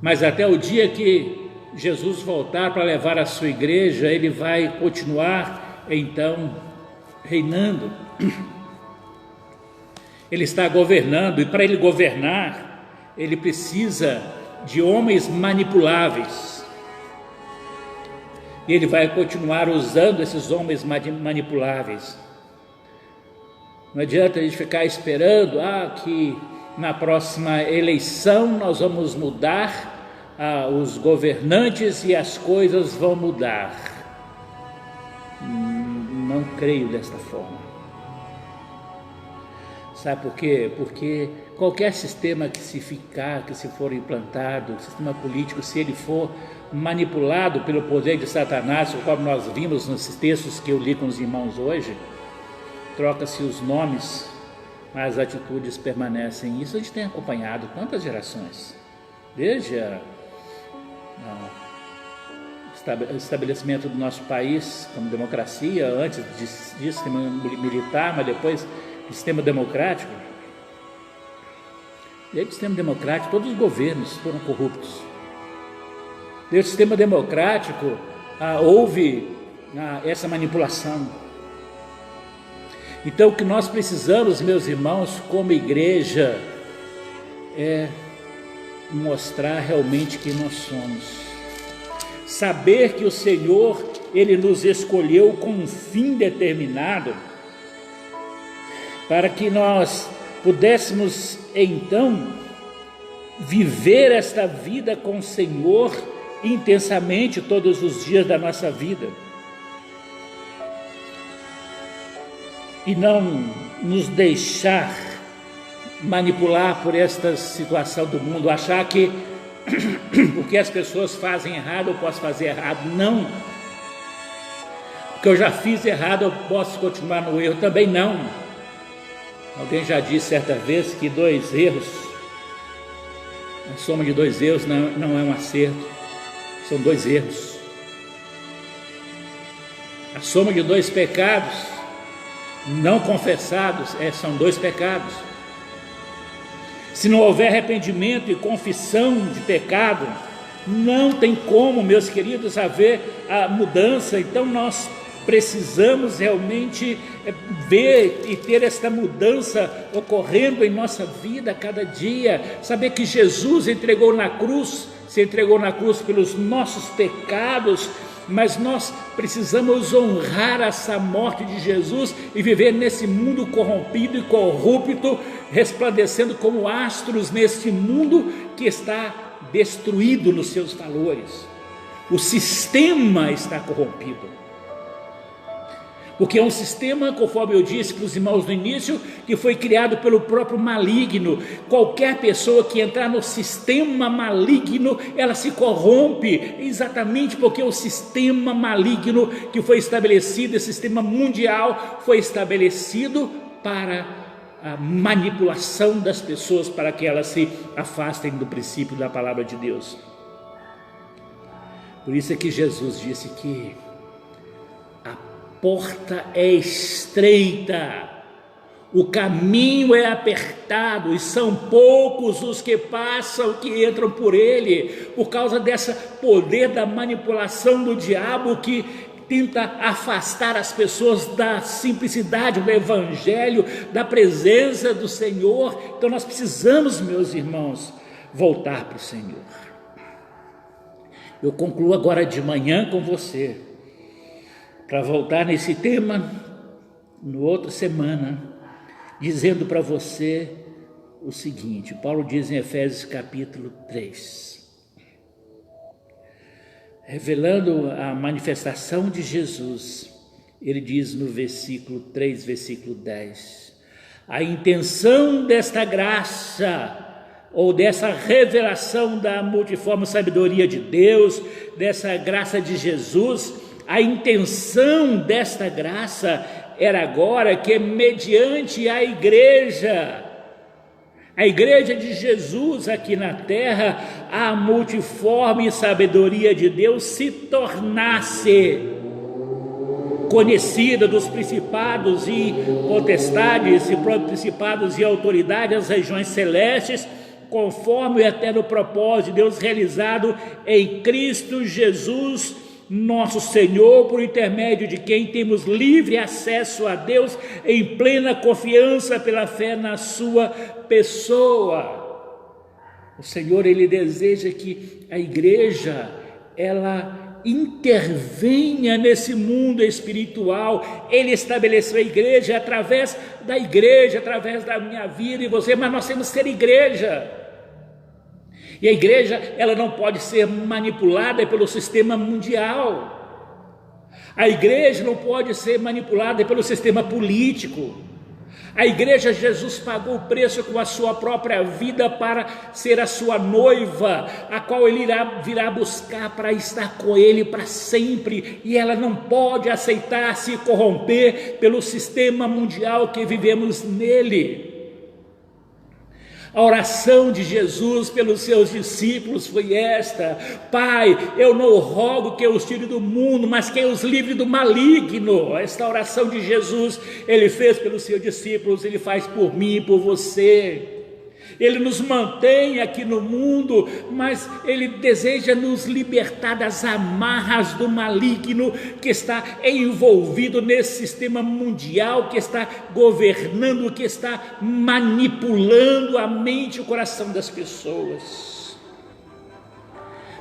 S3: Mas até o dia que Jesus voltar para levar a sua igreja, ele vai continuar então reinando. Ele está governando, e para ele governar, ele precisa de homens manipuláveis. E ele vai continuar usando esses homens manipuláveis. Não adianta a gente ficar esperando que na próxima eleição nós vamos mudar os governantes e as coisas vão mudar. Não creio desta forma. Sabe por quê? Porque qualquer sistema que se for implantado, sistema político, se ele for manipulado pelo poder de Satanás, como nós vimos nos textos que eu li com os irmãos hoje, troca-se os nomes, mas as atitudes permanecem. Isso a gente tem acompanhado quantas gerações? Desde o estabelecimento do nosso país como democracia, antes de sistema militar, mas depois do sistema democrático. Desde o sistema democrático, todos os governos foram corruptos. Desde o sistema democrático, houve essa manipulação. Então, o que nós precisamos, meus irmãos, como igreja, é mostrar realmente quem nós somos. Saber que o Senhor, Ele nos escolheu com um fim determinado, para que nós pudéssemos, então, viver esta vida com o Senhor intensamente todos os dias da nossa vida. E não nos deixar manipular por esta situação do mundo, achar que porque as pessoas fazem errado eu posso fazer errado. Não, porque eu já fiz errado eu posso continuar no erro. Também não. Alguém já disse certa vez que 2 erros, a soma de 2 erros não é um acerto, são 2 erros. A soma de 2 pecados não confessados são 2 pecados. Se não houver arrependimento e confissão de pecado, não tem como, meus queridos, haver a mudança. Então nós precisamos realmente ver e ter esta mudança ocorrendo em nossa vida a cada dia. Saber que Jesus se entregou na cruz pelos nossos pecados, mas nós precisamos honrar essa morte de Jesus e viver nesse mundo corrompido e corrupto, resplandecendo como astros neste mundo que está destruído nos seus valores. O sistema está corrompido, porque é um sistema, conforme eu disse para os irmãos no início, que foi criado pelo próprio maligno. Qualquer pessoa que entrar no sistema maligno, ela se corrompe, exatamente porque o sistema maligno que foi estabelecido, esse sistema mundial, foi estabelecido para a manipulação das pessoas, para que elas se afastem do princípio da palavra de Deus. Por isso é que Jesus disse que a porta é estreita, o caminho é apertado e são poucos os que passam, que entram por ele, por causa desse poder da manipulação do diabo que tenta afastar as pessoas da simplicidade do evangelho, da presença do Senhor. Então nós precisamos, meus irmãos, voltar para o Senhor. Eu concluo agora de manhã com você, para voltar nesse tema, no outra semana, dizendo para você o seguinte. Paulo diz em Efésios capítulo 3, revelando a manifestação de Jesus, ele diz no versículo 3, versículo 10, a intenção desta graça, ou dessa revelação da multiforme sabedoria de Deus, dessa graça de Jesus, a intenção desta graça era agora que mediante a igreja de Jesus aqui na terra, a multiforme sabedoria de Deus se tornasse conhecida dos principados e potestades, e principados e autoridades das regiões celestes, conforme o eterno propósito de Deus realizado em Cristo Jesus, nosso Senhor, por intermédio de quem temos livre acesso a Deus em plena confiança pela fé na sua pessoa. O Senhor, Ele deseja que a igreja, ela intervenha nesse mundo espiritual. Ele estabeleceu a igreja através da igreja, através da minha vida e você, mas nós temos que ser igreja. E a igreja, ela não pode ser manipulada pelo sistema mundial. A igreja não pode ser manipulada pelo sistema político. A igreja, Jesus pagou o preço com a sua própria vida para ser a sua noiva, a qual ele virá buscar para estar com ele para sempre, e ela não pode aceitar se corromper pelo sistema mundial que vivemos nele. A oração de Jesus pelos seus discípulos foi esta: Pai, eu não rogo que eu os tire do mundo, mas que eu os livre do maligno. Esta oração de Jesus, Ele fez pelos seus discípulos, Ele faz por mim e por você. Ele nos mantém aqui no mundo, mas Ele deseja nos libertar das amarras do maligno que está envolvido nesse sistema mundial, que está governando, que está manipulando a mente e o coração das pessoas.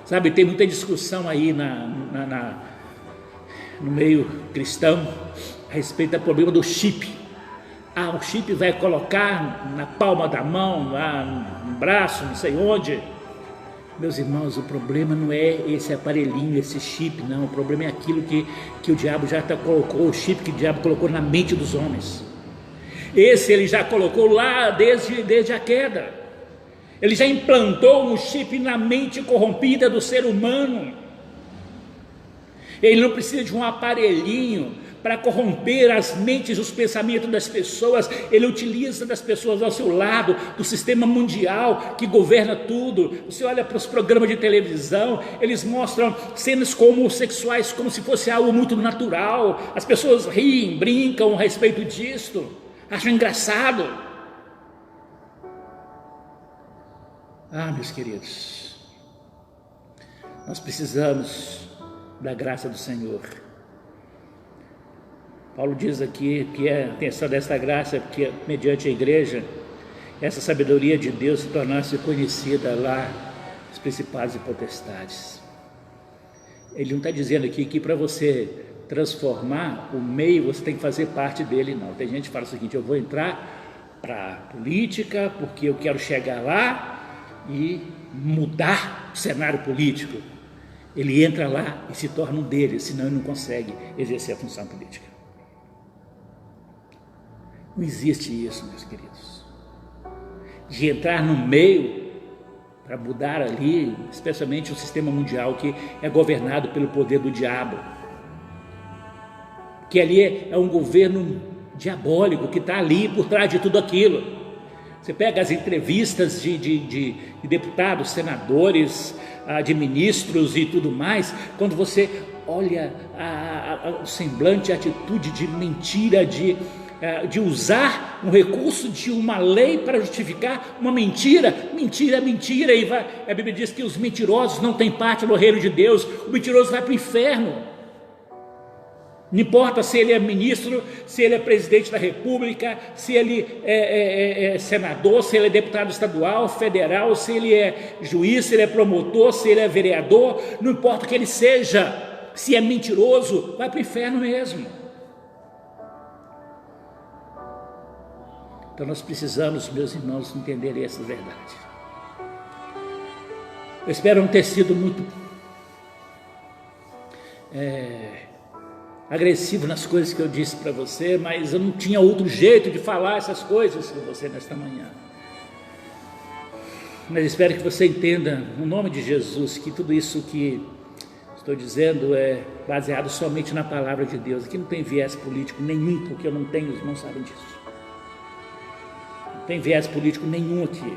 S3: Sabe, tem muita discussão aí no meio cristão a respeito do problema do chip. O chip vai colocar na palma da mão, lá no braço, não sei onde. Meus irmãos, o problema não é esse aparelhinho, esse chip, não. O problema é aquilo que o diabo já colocou, o chip que o diabo colocou na mente dos homens. Esse ele já colocou lá desde a queda. Ele já implantou um chip na mente corrompida do ser humano. Ele não precisa de um aparelhinho para corromper as mentes e os pensamentos das pessoas. Ele utiliza das pessoas ao seu lado, do sistema mundial que governa tudo. Você olha para os programas de televisão, eles mostram cenas como homossexuais, como se fosse algo muito natural. As pessoas riem, brincam a respeito disso, acham engraçado. Meus queridos, nós precisamos da graça do Senhor. Paulo diz aqui que a intenção desta graça, que mediante a igreja, essa sabedoria de Deus se tornasse conhecida lá, os principados e potestades. Ele não está dizendo aqui que para você transformar o meio, você tem que fazer parte dele, não. Tem gente que fala o seguinte: eu vou entrar para a política porque eu quero chegar lá e mudar o cenário político. Ele entra lá e se torna um deles, senão ele não consegue exercer a função política. Não existe isso, meus queridos, de entrar no meio para mudar ali, especialmente o sistema mundial que é governado pelo poder do diabo, que ali é um governo diabólico que está ali por trás de tudo aquilo. Você pega as entrevistas de deputados, senadores, de ministros e tudo mais, quando você olha o semblante, a atitude de mentira, de usar um recurso de uma lei para justificar uma mentira, e a Bíblia diz que os mentirosos não têm parte no reino de Deus. O mentiroso vai para o inferno. Não importa se ele é ministro, se ele é presidente da república, se ele é senador, se ele é deputado estadual, federal, se ele é juiz, se ele é promotor, se ele é vereador, não importa o que ele seja, se é mentiroso, vai para o inferno mesmo. Então nós precisamos, meus irmãos, entender essa verdade. Eu espero não ter sido muito agressivo nas coisas que eu disse para você, mas eu não tinha outro jeito de falar essas coisas com você nesta manhã. Mas espero que você entenda, no nome de Jesus, que tudo isso que estou dizendo é baseado somente na palavra de Deus. Aqui não tem viés político nenhum, porque eu não tenho, os irmãos sabem disso. Não tem viés político nenhum aqui.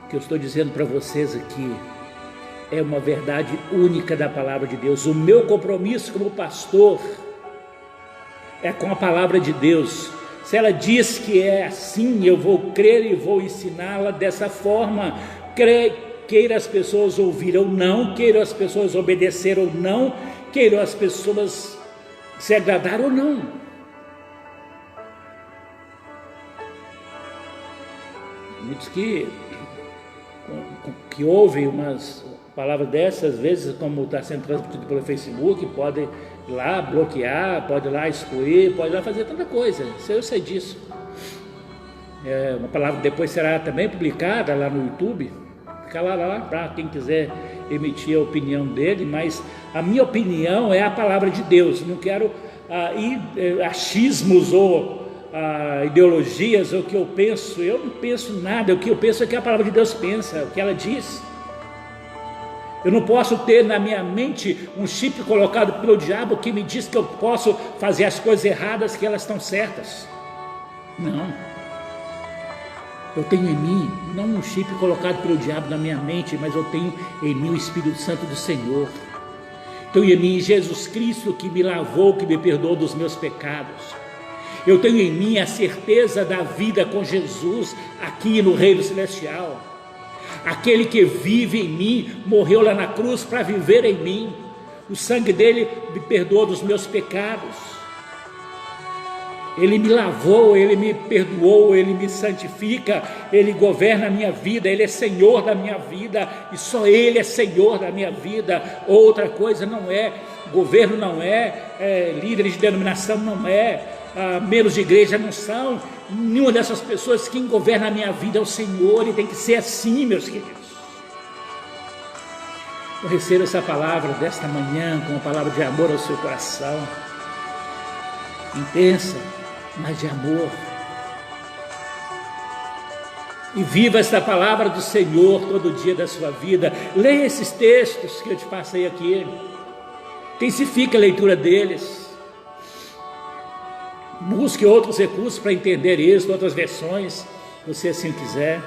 S3: O que eu estou dizendo para vocês aqui é uma verdade única da palavra de Deus. O meu compromisso como pastor é com a palavra de Deus. Se ela diz que é assim, eu vou crer e vou ensiná-la dessa forma. Queira as pessoas ouvir ou não, queiram as pessoas obedecer ou não, queiram as pessoas se agradar ou não. Muitos que ouvem umas palavras dessas, às vezes, como está sendo transmitido pelo Facebook, pode ir lá bloquear, pode ir lá excluir, pode ir lá fazer tanta coisa. Eu sei disso. Uma palavra depois será também publicada lá no YouTube. Fica lá para quem quiser emitir a opinião dele, mas a minha opinião é a palavra de Deus. Não quero achismos ou ideologias, ou o que eu penso. Eu não penso nada, o que eu penso é que a palavra de Deus pensa, o que ela diz. Eu não posso ter na minha mente um chip colocado pelo diabo que me diz que eu posso fazer as coisas erradas, que elas estão certas. Não. Eu tenho em mim, não um chip colocado pelo diabo na minha mente, mas eu tenho em mim o Espírito Santo do Senhor. Tenho em mim Jesus Cristo, que me lavou, que me perdoou dos meus pecados. Eu tenho em mim a certeza da vida com Jesus aqui no reino celestial. Aquele que vive em mim morreu lá na cruz para viver em mim. O sangue dele me perdoou dos meus pecados. Ele me lavou, ele me perdoou, ele me santifica, ele governa a minha vida, ele é Senhor da minha vida e só ele é Senhor da minha vida. Outra coisa não é, governo não é, líderes de denominação não é, membros de igreja não são. Nenhuma dessas pessoas. Quem governa a minha vida é o Senhor, e tem que ser assim, meus queridos. Eu recebo essa palavra desta manhã com uma palavra de amor ao seu coração, intensa, mas de amor. E viva esta palavra do Senhor todo dia da sua vida. Leia esses textos que eu te passei aqui, intensifique a leitura deles, busque outros recursos para entender isso, outras versões, se você assim quiser.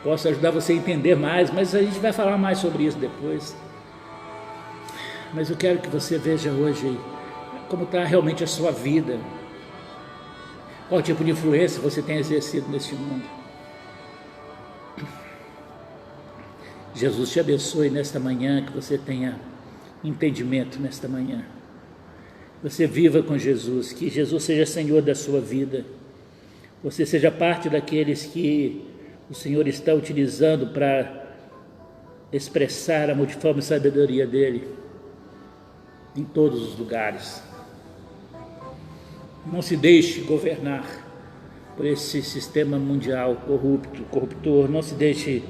S3: Posso ajudar você a entender mais, mas a gente vai falar mais sobre isso depois. Mas eu quero que você veja hoje como está realmente a sua vida, qual tipo de influência você tem exercido neste mundo. Jesus te abençoe nesta manhã, que você tenha entendimento nesta manhã. Você viva com Jesus, que Jesus seja Senhor da sua vida, você seja parte daqueles que o Senhor está utilizando para expressar a multiforme sabedoria dele em todos os lugares. Não se deixe governar por esse sistema mundial corruptor, não se deixe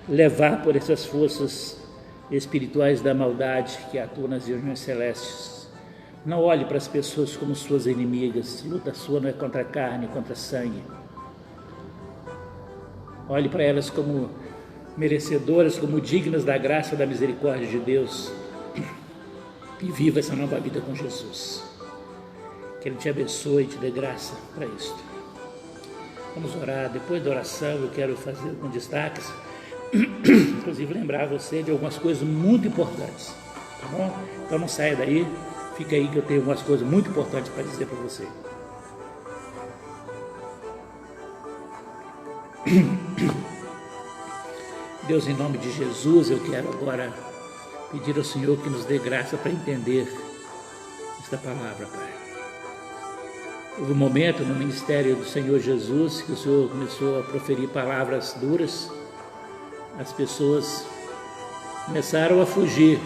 S3: levar por essas forças espirituais da maldade que atuam nas regiões celestes. Não olhe para as pessoas como suas inimigas, luta sua não é contra a carne, contra sangue. Olhe para elas como merecedoras, como dignas da graça e da misericórdia de Deus, e viva essa nova vida com Jesus. Que Ele te abençoe e te dê graça para isso. Vamos orar. Depois da oração eu quero fazer alguns destaques, inclusive lembrar você de algumas coisas muito importantes, tá bom? Então não saia daí, fica aí que eu tenho algumas coisas muito importantes para dizer para você. Deus, em nome de Jesus, eu quero agora pedir ao Senhor que nos dê graça para entender esta palavra, Pai. Houve um momento no ministério do Senhor Jesus que o Senhor começou a proferir palavras duras, as pessoas começaram a fugir,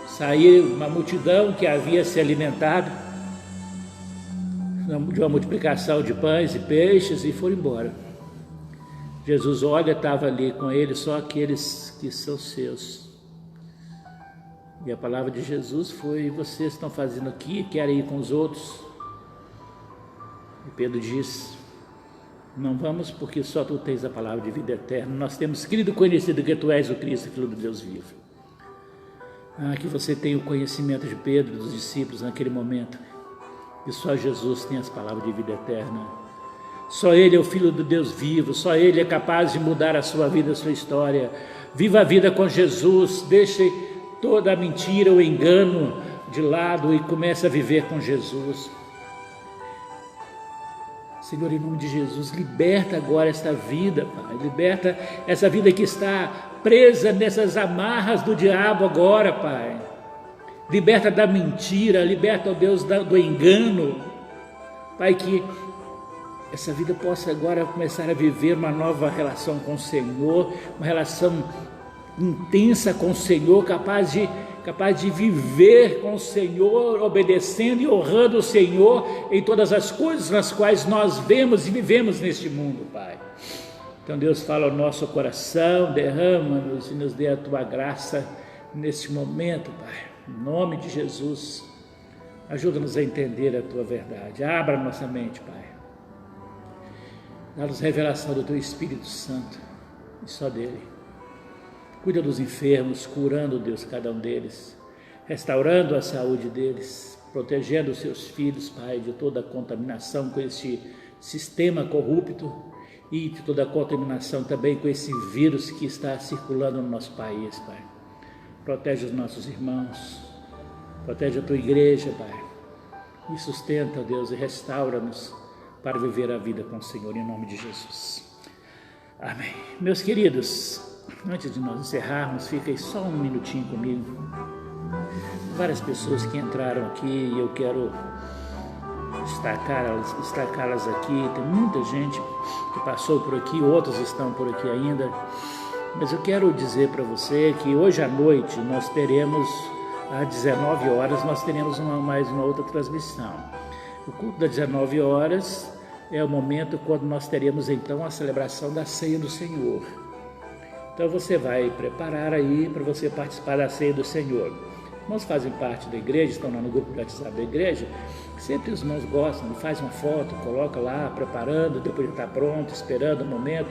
S3: saiu uma multidão que havia se alimentado de uma multiplicação de pães e peixes e foram embora. Jesus olha, estava ali com ele só aqueles que são seus. E a palavra de Jesus foi: vocês estão fazendo aqui, querem ir com os outros? E Pedro diz: não vamos, porque só tu tens a palavra de vida eterna. Nós temos crido e conhecido que tu és o Cristo, Filho do Deus vivo. Que você tenha o conhecimento de Pedro e dos discípulos naquele momento, e só Jesus tem as palavras de vida eterna. Só Ele é o Filho do Deus vivo, só Ele é capaz de mudar a sua vida, a sua história. Viva a vida com Jesus, deixe toda a mentira, o engano de lado e comece a viver com Jesus. Senhor, em nome de Jesus, liberta agora esta vida, Pai, liberta essa vida que está presa nessas amarras do diabo agora, Pai. Liberta da mentira, liberta, ó Deus, do engano, Pai, que essa vida possa agora começar a viver uma nova relação com o Senhor, uma relação intensa com o Senhor, capaz de viver com o Senhor, obedecendo e honrando o Senhor em todas as coisas nas quais nós vemos e vivemos neste mundo, Pai. Então Deus fala ao nosso coração, derrama-nos e nos dê a Tua graça neste momento, Pai. Em nome de Jesus, ajuda-nos a entender a Tua verdade, abra nossa mente, Pai. Dá-nos revelação do Teu Espírito Santo e só dele. Cuida dos enfermos, curando, Deus, cada um deles, restaurando a saúde deles, protegendo os seus filhos, Pai, de toda a contaminação com este sistema corrupto e de toda a contaminação também com esse vírus que está circulando no nosso país, Pai. Protege os nossos irmãos, protege a Tua igreja, Pai. e sustenta, ó Deus, e restaura-nos para viver a vida com o Senhor, em nome de Jesus. Amém. Meus queridos, antes de nós encerrarmos, fica aí só um minutinho comigo. Várias pessoas que entraram aqui e eu quero destacá-las aqui. Tem muita gente que passou por aqui, outros estão por aqui ainda. Mas eu quero dizer para você que hoje à noite nós teremos, às 19 horas, nós teremos mais uma outra transmissão. O culto das 19 horas é o momento quando nós teremos então a celebração da Ceia do Senhor. Então você vai preparar aí para você participar da Ceia do Senhor. Irmãos fazem parte da igreja, estão lá no grupo do WhatsApp da igreja, sempre os irmãos gostam, faz uma foto, coloca lá, preparando, depois de estar pronto, esperando o momento.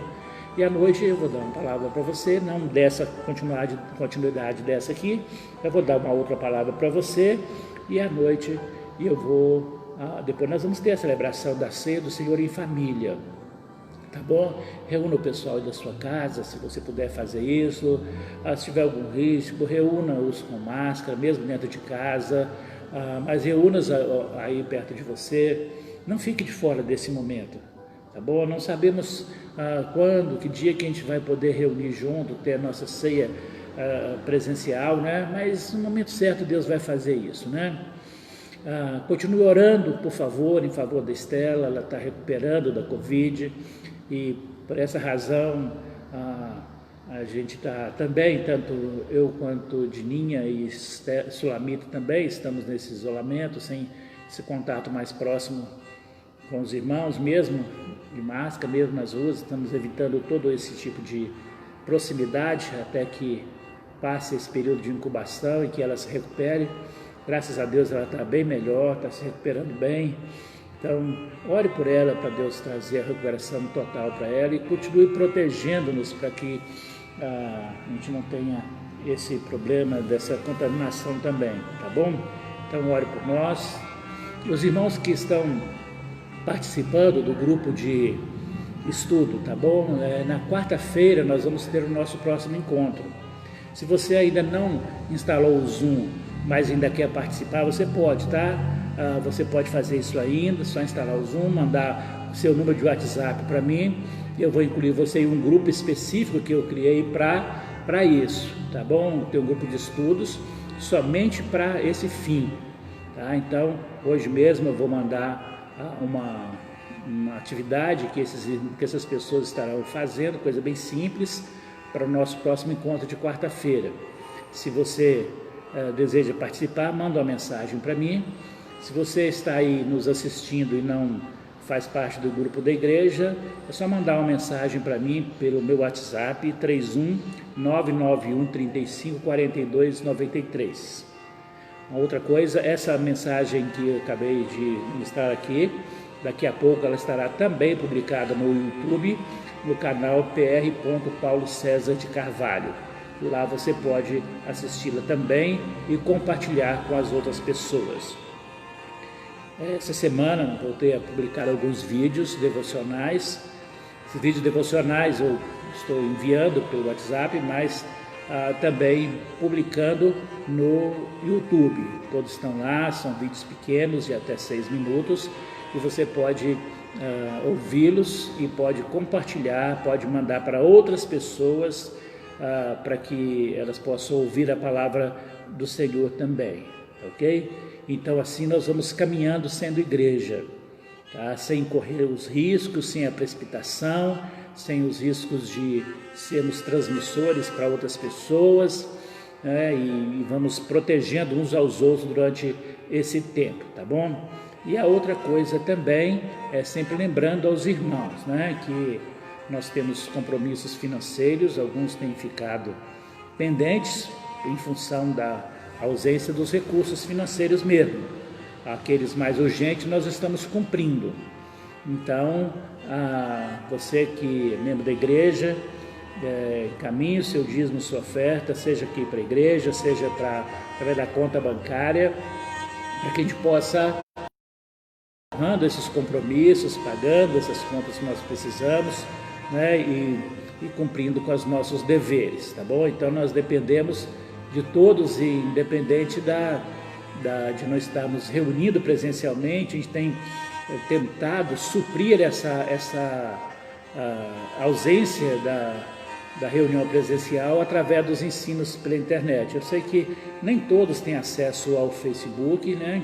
S3: E à noite eu vou dar uma palavra para você, não dessa continuidade dessa aqui, eu vou dar uma outra palavra para você, e à noite eu vou, depois nós vamos ter a celebração da Ceia do Senhor em família. Tá bom? Reúna o pessoal da sua casa, se você puder fazer isso. Se tiver algum risco, reúna-os com máscara, mesmo dentro de casa, mas reúna-os aí perto de você. Não fique de fora desse momento, tá bom? Não sabemos quando, que dia que a gente vai poder reunir junto, ter a nossa ceia presencial, né? Mas no momento certo Deus vai fazer isso, né? Continue orando, por favor, em favor da Estela, ela está recuperando da Covid. E por essa razão a gente está também, tanto eu quanto Dininha e Sulamita também estamos nesse isolamento, sem esse contato mais próximo com os irmãos, mesmo de máscara, mesmo nas ruas, estamos evitando todo esse tipo de proximidade até que passe esse período de incubação e que ela se recupere. Graças a Deus ela está bem melhor, está se recuperando bem. Então, ore por ela para Deus trazer a recuperação total para ela e continue protegendo-nos para que a gente não tenha esse problema dessa contaminação também, tá bom? Então, ore por nós. Os irmãos que estão participando do grupo de estudo, tá bom? Na quarta-feira nós vamos ter o nosso próximo encontro. Se você ainda não instalou o Zoom, mas ainda quer participar, você pode, tá? Você pode fazer isso ainda, só instalar o Zoom, mandar o seu número de WhatsApp para mim, eu vou incluir você em um grupo específico que eu criei para isso, tá bom? Tem um grupo de estudos somente para esse fim, tá? Então, hoje mesmo eu vou mandar uma atividade que essas pessoas estarão fazendo, coisa bem simples, para o nosso próximo encontro de quarta-feira. Se você deseja participar, manda uma mensagem para mim. Se você está aí nos assistindo e não faz parte do grupo da igreja, é só mandar uma mensagem para mim pelo meu WhatsApp 31991354293. Uma outra coisa, essa mensagem que eu acabei de listar aqui, daqui a pouco ela estará também publicada no YouTube, no canal PR. Paulo César de Carvalho. Lá você pode assisti-la também e compartilhar com as outras pessoas. Essa semana voltei a publicar alguns vídeos devocionais. Esses vídeos devocionais eu estou enviando pelo WhatsApp, mas também publicando no YouTube. Todos estão lá, são vídeos pequenos de até 6 minutos e você pode ouvi-los e pode compartilhar, pode mandar para outras pessoas para que elas possam ouvir a palavra do Senhor também, ok? Então assim nós vamos caminhando sendo igreja, tá? Sem correr os riscos, sem a precipitação, sem os riscos de sermos transmissores para outras pessoas, né? E vamos protegendo uns aos outros durante esse tempo, tá bom? E a outra coisa também é sempre lembrando aos irmãos, né, que nós temos compromissos financeiros, alguns têm ficado pendentes em função da ausência dos recursos financeiros mesmo. Aqueles mais urgentes nós estamos cumprindo. Então, você que é membro da igreja, encaminhe o seu dízimo, sua oferta, seja aqui para a igreja, seja através da conta bancária, para que a gente possa honrando esses compromissos, pagando essas contas que nós precisamos, né, e cumprindo com os nossos deveres, tá bom? Então nós dependemos de todos, independente de não estarmos reunindo presencialmente, a gente tem tentado suprir essa ausência da reunião presencial através dos ensinos pela internet. Eu sei que nem todos têm acesso ao Facebook, né?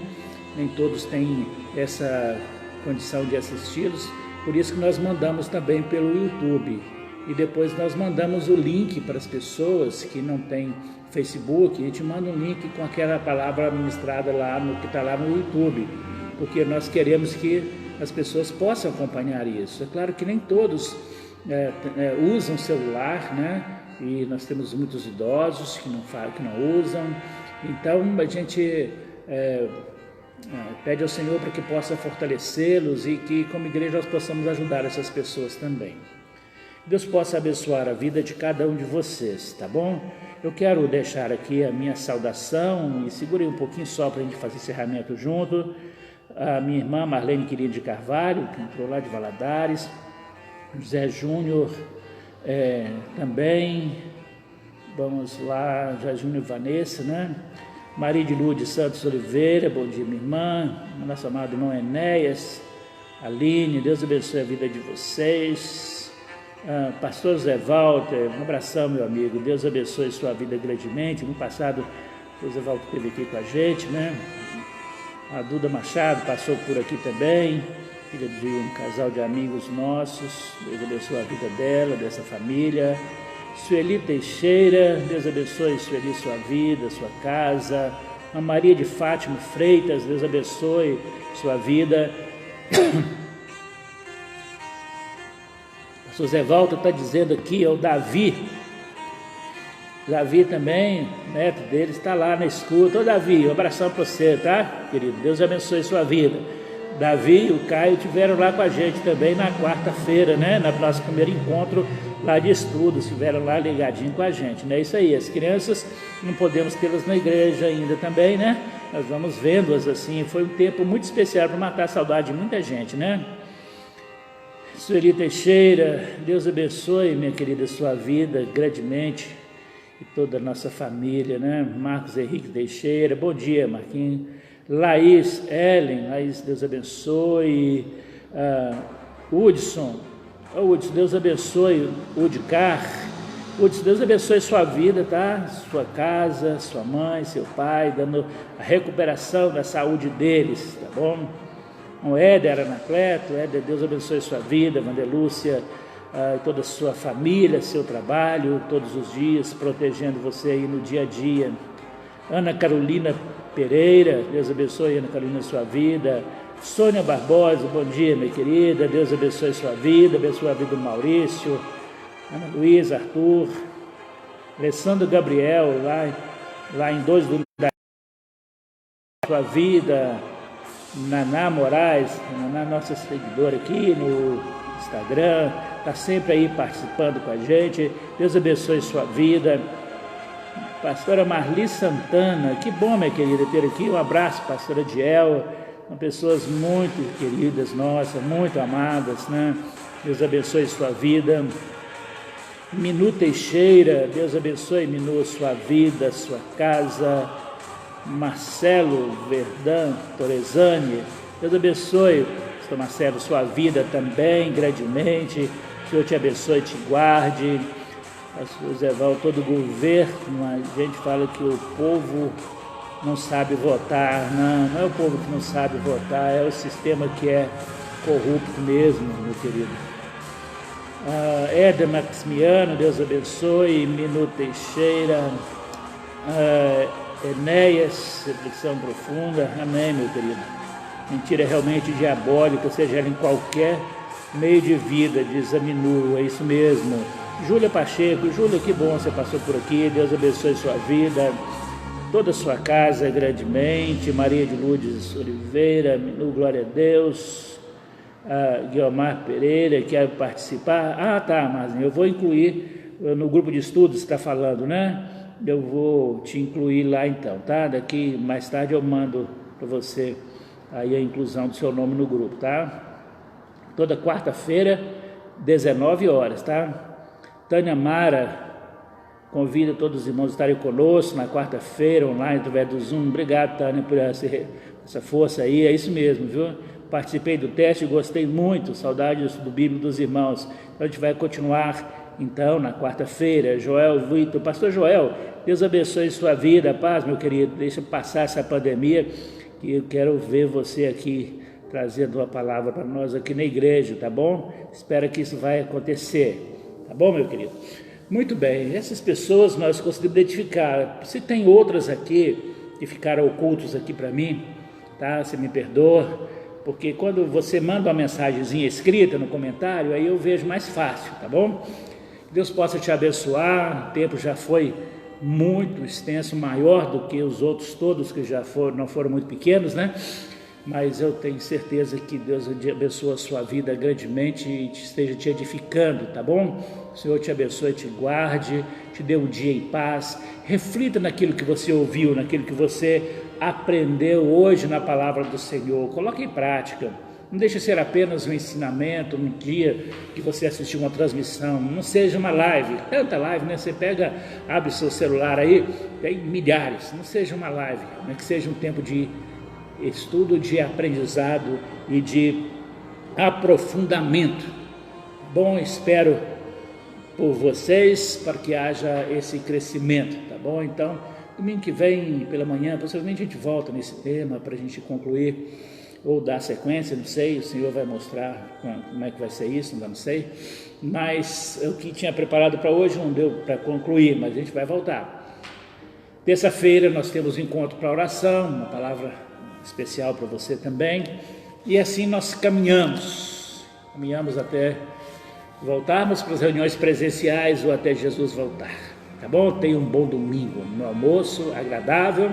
S3: Nem todos têm essa condição de assisti-los, por isso que nós mandamos também pelo YouTube. E depois nós mandamos o link para as pessoas que não têm Facebook, a gente manda um link com aquela palavra ministrada lá que está lá no YouTube, porque nós queremos que as pessoas possam acompanhar isso. É claro que nem todos usam celular, né? E nós temos muitos idosos que não usam. Então a gente pede ao Senhor para que possa fortalecê-los e que como igreja nós possamos ajudar essas pessoas também. Deus possa abençoar a vida de cada um de vocês, tá bom? Eu quero deixar aqui a minha saudação e segurei um pouquinho só para a gente fazer encerramento junto. A minha irmã Marlene Quirino de Carvalho, que entrou lá de Valadares, José Júnior também, vamos lá, José Júnior e Vanessa, né? Maria de Lourdes Santos Oliveira, bom dia minha irmã, nosso amado irmão Enéas, Aline, Deus abençoe a vida de vocês. Pastor Zé Walter, um abração meu amigo, Deus abençoe sua vida grandemente. No passado o Zé Walter esteve aqui com a gente, né? A Duda Machado passou por aqui também, filha de um casal de amigos nossos, Deus abençoe a vida dela, dessa família. Sueli Teixeira, Deus abençoe Sueli, sua vida, sua casa. A Maria de Fátima Freitas, Deus abençoe sua vida. O Zé Walter está dizendo aqui, é o Davi também, neto dele, está lá na escuta. Ô Davi, um abração para você, tá, querido? Deus abençoe sua vida. Davi e o Caio estiveram lá com a gente também na quarta-feira, né? No nosso primeiro encontro lá de estudos, estiveram lá ligadinho com a gente, né? Isso aí, as crianças não podemos tê-las na igreja ainda também, né? Nós vamos vendo-as assim, foi um tempo muito especial para matar a saudade de muita gente, né? Sueli Teixeira, Deus abençoe, minha querida, sua vida grandemente e toda a nossa família, né? Marcos Henrique Teixeira, bom dia, Marquinhos. Laís, Deus abençoe. Hudson, Deus abençoe. Udcar, Hudson, Deus abençoe sua vida, tá? Sua casa, sua mãe, seu pai, dando a recuperação da saúde deles, tá bom? O Éder Anacleto, Éder, Deus abençoe sua vida, Vandelúcia, e toda a sua família, seu trabalho, todos os dias, protegendo você aí no dia a dia. Ana Carolina Pereira, Deus abençoe, Ana Carolina, sua vida. Sônia Barbosa, bom dia, minha querida, Deus abençoe sua vida, abençoe a vida do Maurício. Ana Luísa, Arthur, Alessandro Gabriel, lá em 2 do sua vida. Naná Moraes, Naná, nossa seguidora aqui no Instagram, está sempre aí participando com a gente. Deus abençoe sua vida. Pastora Marli Santana, que bom, minha querida, ter aqui. Um abraço, pastora Diel, são pessoas muito queridas nossas, muito amadas, né? Deus abençoe sua vida. Minu Teixeira, Deus abençoe, Minu, sua vida, sua casa. Marcelo Verdão Torezani, Deus abençoe, pastor Marcelo, sua vida também grandemente. O Senhor te abençoe, te guarde. Pastor Zé Walter, todo o governo, a gente fala que o povo não sabe votar. Não é o povo que não sabe votar, é o sistema que é corrupto mesmo, meu querido. Éder Maximiano, Deus abençoe. Minu Teixeira, Enéas, reflexão profunda, amém, meu querido. Mentira realmente diabólica, seja ela em qualquer meio de vida, diz a Minu, é isso mesmo. Júlia Pacheco, Júlia, que bom você passou por aqui, Deus abençoe sua vida, toda a sua casa grandemente. Maria de Lourdes Oliveira, Minu, glória a Deus. Guilmar Pereira, quer participar? Tá, mas eu vou incluir no grupo de estudos que está falando, né? Eu vou te incluir lá então, tá? Daqui mais tarde eu mando para você aí a inclusão do seu nome no grupo, tá? Toda quarta-feira, 19 horas, tá? Tânia Mara, Convido todos os irmãos a estarem conosco na quarta-feira, online, através do Zoom. Obrigado, Tânia, por essa força aí. É isso mesmo, viu? Participei do teste e gostei muito. Saudades do Bíblia dos irmãos. Então, a gente vai continuar, então, na quarta-feira. Joel Vitor, pastor Joel, Deus abençoe sua vida. Paz, meu querido. Deixa passar essa pandemia, que eu quero ver você aqui trazendo uma palavra para nós aqui na igreja, tá bom? Espero que isso vai acontecer, tá bom, meu querido? Muito bem, essas pessoas nós conseguimos identificar. Se tem outras aqui que ficaram ocultos aqui para mim, tá? Você me perdoa, porque quando você manda uma mensagenzinha escrita no comentário, aí eu vejo mais fácil, tá bom? Deus possa te abençoar. O tempo já foi muito extenso, maior do que os outros todos que já foram, não foram muito pequenos, né? Mas eu tenho certeza que Deus abençoa a sua vida grandemente e esteja te edificando, tá bom? O Senhor te abençoe, te guarde, te dê um dia em paz. Reflita naquilo que você ouviu, naquilo que você aprendeu hoje na palavra do Senhor. Coloque em prática. Não deixe ser apenas um ensinamento um dia que você assistiu uma transmissão. Não seja uma live, tanta live, né? Você pega, abre seu celular aí, tem milhares. Não seja uma live, né? Que seja um tempo de estudo, de aprendizado e de aprofundamento. Bom, espero por vocês para que haja esse crescimento, tá bom? Então, domingo que vem, pela manhã, possivelmente a gente volta nesse tema para a gente concluir ou dar sequência, não sei, o Senhor vai mostrar como é que vai ser isso, não sei, mas o que tinha preparado para hoje não deu para concluir, mas a gente vai voltar. Terça-feira nós temos encontro para oração, uma palavra especial para você também, e assim nós caminhamos até voltarmos para as reuniões presenciais ou até Jesus voltar, tá bom? Tenha um bom domingo, um almoço agradável,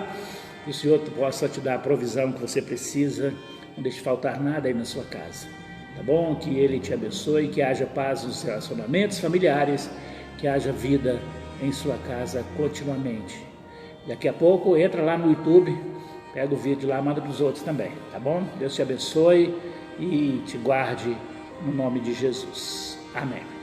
S3: que o Senhor possa te dar a provisão que você precisa, não deixe faltar nada aí na sua casa, tá bom? Que Ele te abençoe, que haja paz nos relacionamentos familiares, que haja vida em sua casa continuamente. Daqui a pouco entra lá no YouTube, pega o vídeo lá, manda para os outros também, tá bom? Deus te abençoe e te guarde no nome de Jesus. Amém.